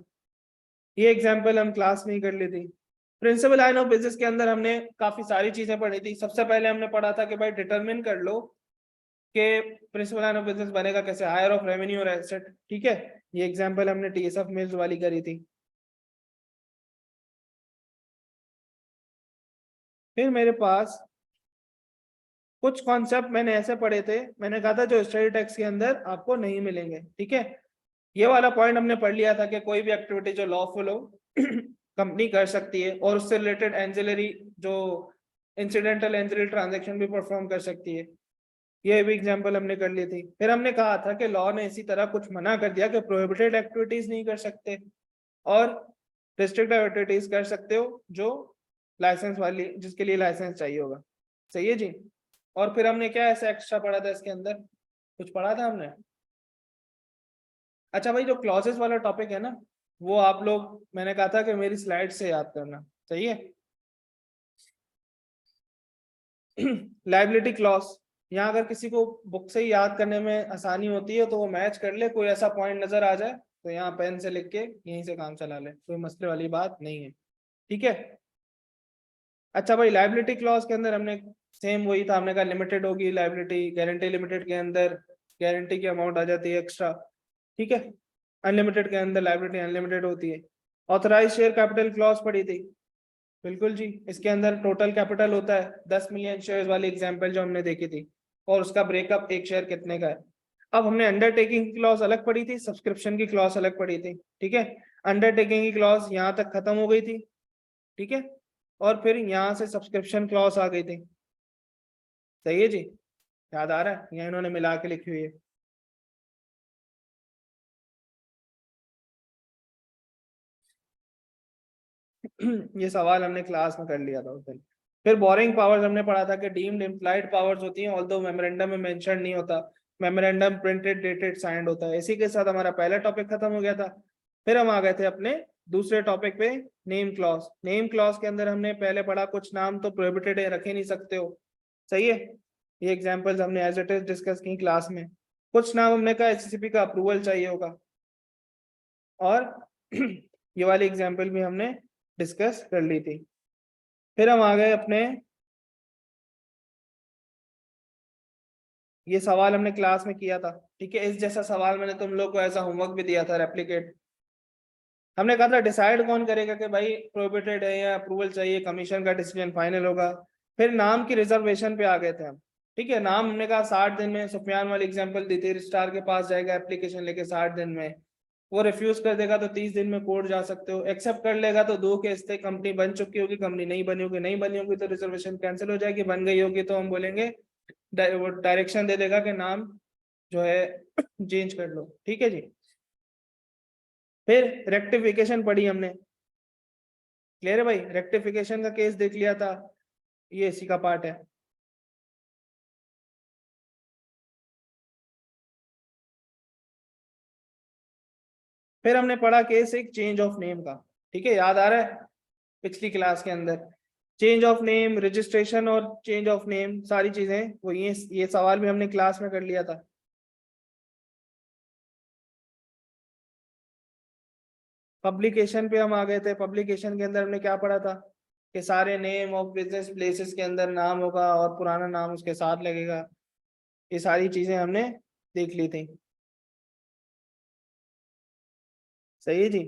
ये एग्जांपल हम क्लास में ही कर ली थी। प्रिंसिपल लाइन ऑफ बिजनेस के अंदर हमने काफी सारी चीजें पढ़ी थी। सबसे पहले हमने पढ़ा था कि भाई डिटरमिन कर लो कि प्रिंसिपल लाइन ऑफ बिजनेस बनेगा कैसे, हायर ऑफ रेवेन्यू और एसेट, ठीक है। ये एग्जांपल हमने टीएसएफ मिल्स वाली करी थी। फिर मेरे पास कुछ कॉन्सेप्ट मैंने ऐसे पढ़े थे, मैंने कहा था जो स्टडी टेक्स्ट के अंदर आपको नहीं मिलेंगे, ठीक है। ये वाला पॉइंट हमने पढ़ लिया था कि कोई भी एक्टिविटी जो लॉफुल हो कंपनी कर सकती है, और उससे रिलेटेड एंजिलरी जो इंसिडेंटल एंजिलरी ट्रांजैक्शन भी परफॉर्म कर सकती है। ये भी एग्जांपल हमने कर ली थी। फिर हमने कहा था कि लॉ ने इसी तरह कुछ मना कर दिया कि प्रोहिबिटेड एक्टिविटीज नहीं कर सकते और रिस्ट्रिक्टेड एक्टिविटीज कर सकते हो, जो लाइसेंस वाली, जिसके लिए लाइसेंस चाहिए होगा। सही है जी। और फिर हमने क्या ऐसा एक्स्ट्रा पढ़ा था इसके अंदर, कुछ पढ़ा था हमने? अच्छा भाई, जो क्लॉजेस वाला टॉपिक है ना, वो आप लोग, मैंने कहा था कि मेरी स्लाइड से याद करना। सही है। लाइबिलिटी क्लॉज, यहाँ अगर किसी को बुक से ही याद करने में आसानी होती है तो वो मैच कर ले, कोई ऐसा पॉइंट नजर आ जाए तो यहाँ पेन से लिख के यहीं से काम चला ले, कोई मसले वाली बात नहीं है, ठीक है। अच्छा भाई, लाइबिलिटी क्लॉज के अंदर हमने सेम वही था, हमने कहा लिमिटेड होगी लाइबिलिटी, गारंटी लिमिटेड के अंदर गारंटी की अमाउंट आ जाती है एक्स्ट्रा, ठीक है। अनलिमिटेड के अंदर लाइबिलिटी अनलिमिटेड होती है। ऑथराइज शेयर कैपिटल क्लॉज पड़ी थी, बिल्कुल जी। इसके अंदर टोटल कैपिटल होता है 10 मिलियन शेयर्स वाली एग्जांपल जो हमने देखी थी, और उसका ब्रेकअप एक शेयर कितने का है। अब हमने अंडरटेकिंग की क्लॉज अलग पड़ी थी, सब्सक्रिप्शन की क्लॉज अलग पड़ी थी, ठीक है। अंडरटेकिंग की क्लॉज यहाँ तक खत्म हो गई थी, ठीक है, और फिर यहाँ से सब्सक्रिप्शन क्लॉज आ गई थी। सही है जी, याद आ रहा है, यहाँ इन्होंने मिला के लिखी हुई है। ये सवाल हमने क्लास में कर लिया था उस दिन। फिर बोरिंग पावर्स हमने पढ़ा था कि डीम्ड इम्प्लाइड पावर्स होती हैं, ऑल्दो मेमोरेंडम में मेंशन नहीं होता, मेमोरेंडम प्रिंटेड डेटेड साइंड होता है। इसी के साथ हमारा पहला टॉपिक खत्म हो गया था। फिर हम आ गए थे अपने दूसरे टॉपिक पे, नेम क्लॉज। नेम क्लॉज के अंदर हमने पहले पढ़ा कुछ नाम तो प्रोहिबिटेड है, रख ही नहीं सकते हो। सही है। ये एग्जाम्पल्स हमने एज इट इज डिस्कस की क्लास में। कुछ नाम हमने कहा एचसीपी का अप्रूवल चाहिए होगा, और ये वाली एग्जाम्पल भी हमने डिस्कस कर ली थी। फिर हम आ गए अपने, ये सवाल हमने क्लास में किया था, ठीक है। इस जैसा सवाल मैंने तुम लोग को ऐसा होमवर्क भी दिया था, रेप्लिकेट। हमने कहा था डिसाइड कौन करेगा कि भाई प्रोहिबिटेड है या अप्रूवल चाहिए, कमीशन का डिसीजन फाइनल होगा। फिर नाम की रिजर्वेशन पे आ गए थे हम, ठीक है। नाम हमने कहा 60 दिन में, सुफियान वाली एग्जांपल दी थी, रजिस्ट्रार के पास जाएगा एप्लीकेशन लेके 60 दिन में, वो रिफ्यूज कर देगा तो 30 दिन में कोर्ट जा सकते हो, एक्सेप्ट कर लेगा तो 2 केस थे, कंपनी बन चुकी होगी, कंपनी नहीं बनी होगी, नहीं बनी होगी तो रिजर्वेशन कैंसिल हो जाएगी, बन गई होगी तो हम बोलेंगे वो डायरेक्शन दे देगा कि नाम जो है चेंज कर लो, ठीक है जी। फिर रेक्टिफिकेशन पढ़ी हमने, क्लियर है भाई, रेक्टिफिकेशन का केस देख लिया था, ये इसी का पार्ट है। फिर हमने पढ़ा केस एक चेंज ऑफ नेम का, ठीक है, याद आ रहा है पिछली क्लास के अंदर। चेंज ऑफ नेम, रजिस्ट्रेशन और चेंज ऑफ नेम सारी चीजें वो, ये सवाल भी हमने क्लास में कर लिया था। पब्लिकेशन पे हम आ गए थे। पब्लिकेशन के अंदर हमने क्या पढ़ा था कि सारे नेम ऑफ बिजनेस प्लेसेस के अंदर नाम होगा और पुराना नाम उसके साथ लगेगा। ये सारी चीजें हमने देख ली थी। सही है जी।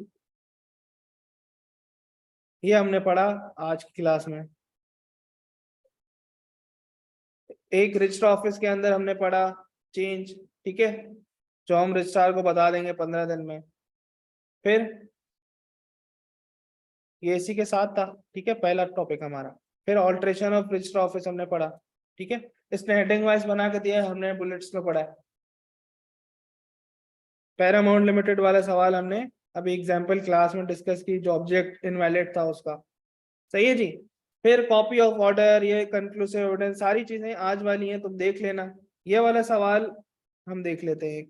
ये हमने पढ़ा आज की क्लास में। एक रजिस्टर ऑफिस के अंदर हमने पढ़ा चेंज, ठीक है, जो हम रजिस्ट्रार को बता देंगे 15 दिन में। फिर ये इसी के साथ था, ठीक है, पहला टॉपिक हमारा। फिर ऑल्ट्रेशन ऑफ रजिस्टर ऑफिस हमने पढ़ा, ठीक है, इसने हेडिंग वाइज बना के दिया है, हमने बुलेट्स में पढ़ा है। पैरामाउंट लिमिटेड वाला सवाल हमने अभी एग्जाम्पल क्लास में डिस्कस की, जो ऑब्जेक्ट इनवैलिड था उसका। सही है जी। फिर कॉपी ऑफ ऑर्डर, ये कंक्लूसिव एविडेंस, सारी चीजें आज वाली हैं, तुम देख लेना। ये वाला सवाल हम देख लेते हैं।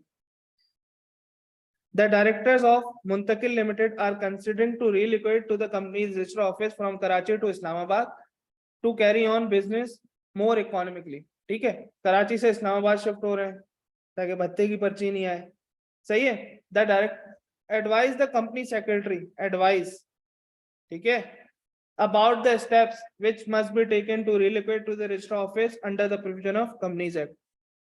The directors of Muntakil Limited are considering to relocate to the company's register office from Karachi to Islamabad to carry on business more economically। ठीक है, कराची से इस्लामाबाद शिफ्ट हो रहे हैं ताकि भत्ते की पर्ची नहीं आए। सही है। The direct advise the company secretary, advise, ठीक है, about the steps which must be taken to relocate to the register office under the provision of Companies Act।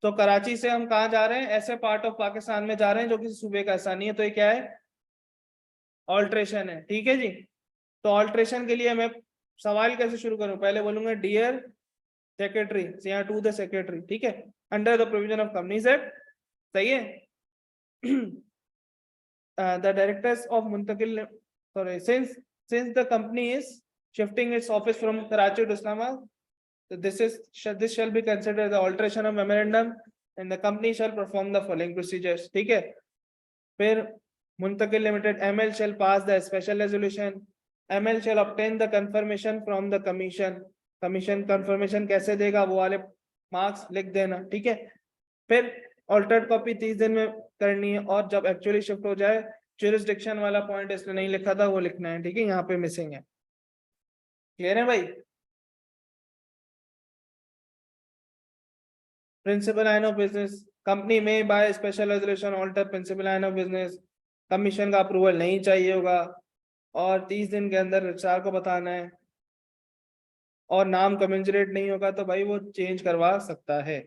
तो कराची से हम कहाँ जा रहे हैं, ऐसे पार्ट ऑफ पाकिस्तान में जा रहे हैं जो किसी सूबे का हिस्सा नहीं है, तो ये क्या है, ऑल्ट्रेशन है, ठीक है जी। तो ऑल्ट्रेशन के लिए मैं सवाल कैसे शुरू करूं, पहले बोलूंगा डियर सेक्रेटरी, यहाँ टू द सेक्रेटरी, ठीक है, under the provision of companies act, सही है। The directors of Muntakil, sorry, since the company is shifting its office from Karachi to Islamabad, this shall be considered the alteration of memorandum, and the company shall perform the following procedures, ठीक है। फिर Muntakil Limited ML shall pass the special resolution, ML shall obtain the confirmation from the commission, commission confirmation कैसे देगा, वो वाले marks लिख देना, ठीक है। फिर ऑल्टर्ड कॉपी 30 दिन में करनी है, और जब एक्चुअली शिफ्ट हो जाए, ज्यूरिसडिक्शन वाला पॉइंट इसने नहीं लिखा था, वो लिखना है, ठीक है, यहाँ पे मिसिंग है। क्लियर है भाई? Principal line of business, company may by special resolution alter principal line of business, commission का अप्रूवल नहीं चाहिए होगा, और 30 दिन के अंदर रजिस्ट्रार को बताना है, और नाम कमेंजरेट नहीं होगा तो भाई वो चेंज करवा सकता है।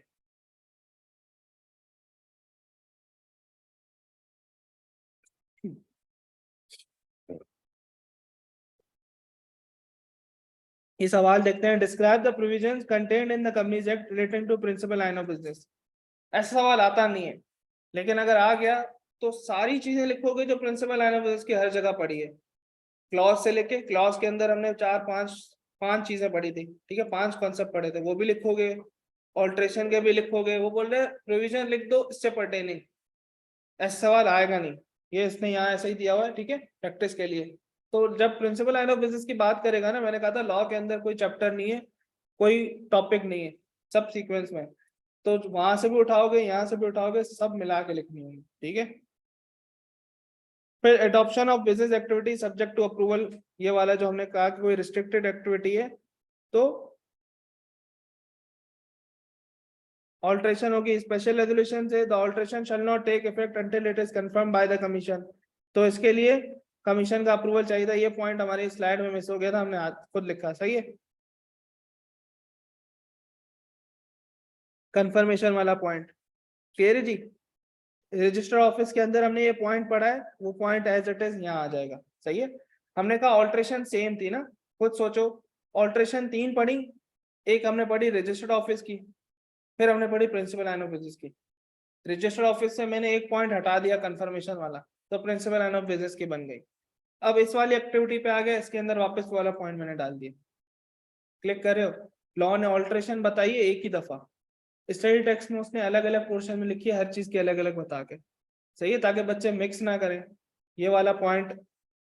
ये सवाल देखते हैं, describe the provisions contained in the companies act relating to principal line of business. ऐसा सवाल आता नहीं है, लेकिन अगर आ गया तो सारी चीजें लिखोगे जो प्रिंसिपल लाइन ऑफ बिजनेस की हर जगह पड़ी है, क्लॉज से लेके, क्लॉज के अंदर हमने पांच चीजें पढ़ी थी, ठीक है, 5 कॉन्सेप्ट पढ़े थे, वो भी लिखोगे, ऑल्ट्रेशन के भी लिखोगे। वो बोल रहे प्रोविजन लिख दो इससे पर्टेनिंग, ऐसा सवाल आएगा नहीं, ये इसने यहाँ ऐसा ही दिया हुआ है, ठीक है, प्रैक्टिस के लिए। तो जब प्रिंसिपल लाइन ऑफ बिजनेस की बात करेगा ना, मैंने कहा था लॉ के अंदर कोई चैप्टर नहीं है, कोई टॉपिक नहीं है, सब सीक्वेंस में, तो वहां से भी उठाओगे, यहाँ से भी उठाओगे, सब मिला के लिखनी होगी, ठीक है। फिर adoption of business activity subject to approval, ये वाला जो हमने कहा कि कोई रिस्ट्रिक्टेड एक्टिविटी है तो ऑल्ट्रेशन होगी स्पेशल रेजोल्यूशन से, the alteration shall not take effect until it is confirm by the commission. तो इसके लिए कमीशन का अप्रूवल चाहिए था, ये पॉइंट हमारी स्लाइड में मिस हो गया था, हमने खुद लिखा, सही है। कंफर्मेशन वाला पॉइंट क्लियर है जी। रजिस्टर ऑफिस के अंदर हमने ये पॉइंट पढ़ा है, वो पॉइंट एज इट इज यहाँ आ जाएगा, सही है। हमने कहा ऑल्ट्रेशन सेम थी ना, खुद सोचो, ऑल्ट्रेशन 3 पढ़ी, एक हमने पढ़ी रजिस्टर्ड ऑफिस की, फिर हमने पढ़ी प्रिंसिपल लाइन ऑफ बिजनेस की। रजिस्टर्ड ऑफिस से मैंने एक पॉइंट हटा दिया कंफर्मेशन वाला, तो प्रिंसिपल लाइन ऑफ बिजनेस की बन गई। अब इस वाली एक्टिविटी पे आ गया, इसके अंदर वापस वाला पॉइंट मैंने डाल दिया, क्लिक कर रहे हो। लॉ ने ऑल्ट्रेशन बताइए एक ही दफा, स्टडी टेक्स्ट में उसने अलग अलग पोर्शन में लिखी है, हर चीज की अलग अलग बता के, सही है, ताकि बच्चे मिक्स ना करें ये वाला पॉइंट,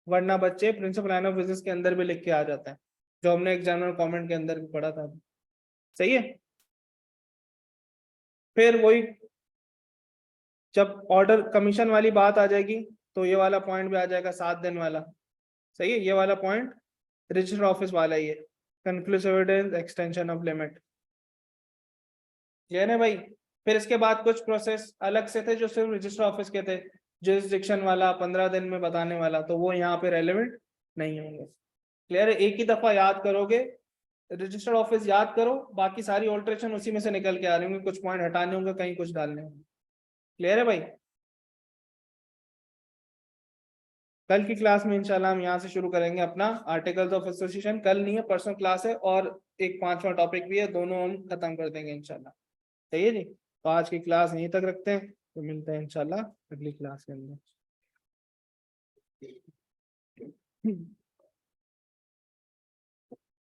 वरना बच्चे प्रिंसिपल लाइन ऑफ बिजनेस के अंदर भी लिख के आ जाता है, जो हमने एक जनरल कमेंट के अंदर भी पढ़ा था, सही है। फिर वही जब ऑर्डर कमीशन वाली बात आ जाएगी तो ये वाला पॉइंट भी आ जाएगा 7 दिन वाला, सही है, ये वाला पॉइंट रजिस्टर ऑफिस वाला ही है, conclusive evidence extension of limit, ये ना भाई। फिर इसके बाद कुछ प्रोसेस अलग से थे जो सिर्फ रजिस्टर ऑफिस के थे, जुरिसडिक्शन वाला 15 दिन में बताने वाला, तो वो यहाँ पे रेलेवेंट नहीं होंगे। क्लियर है, एक ही दफा याद करोगे, रजिस्टर ऑफिस याद करो, बाकी सारी ऑल्ट्रेशन उसी में से निकल के आ रही होंगी, कुछ पॉइंट हटाने होंगे, कहीं कुछ डालने होंगे। क्लियर है भाई। कल की क्लास में इंशाल्लाह हम यहाँ से शुरू करेंगे अपना आर्टिकल्स ऑफ एसोसिएशन, कल नहीं है परसों क्लास है, और एक 5वां टॉपिक भी है, दोनों हम खत्म कर देंगे इंशाल्लाह, सही है जी। तो आज की क्लास यहीं तक रखते हैं, तो मिलते हैं इंशाल्लाह अगली क्लास के अंदर।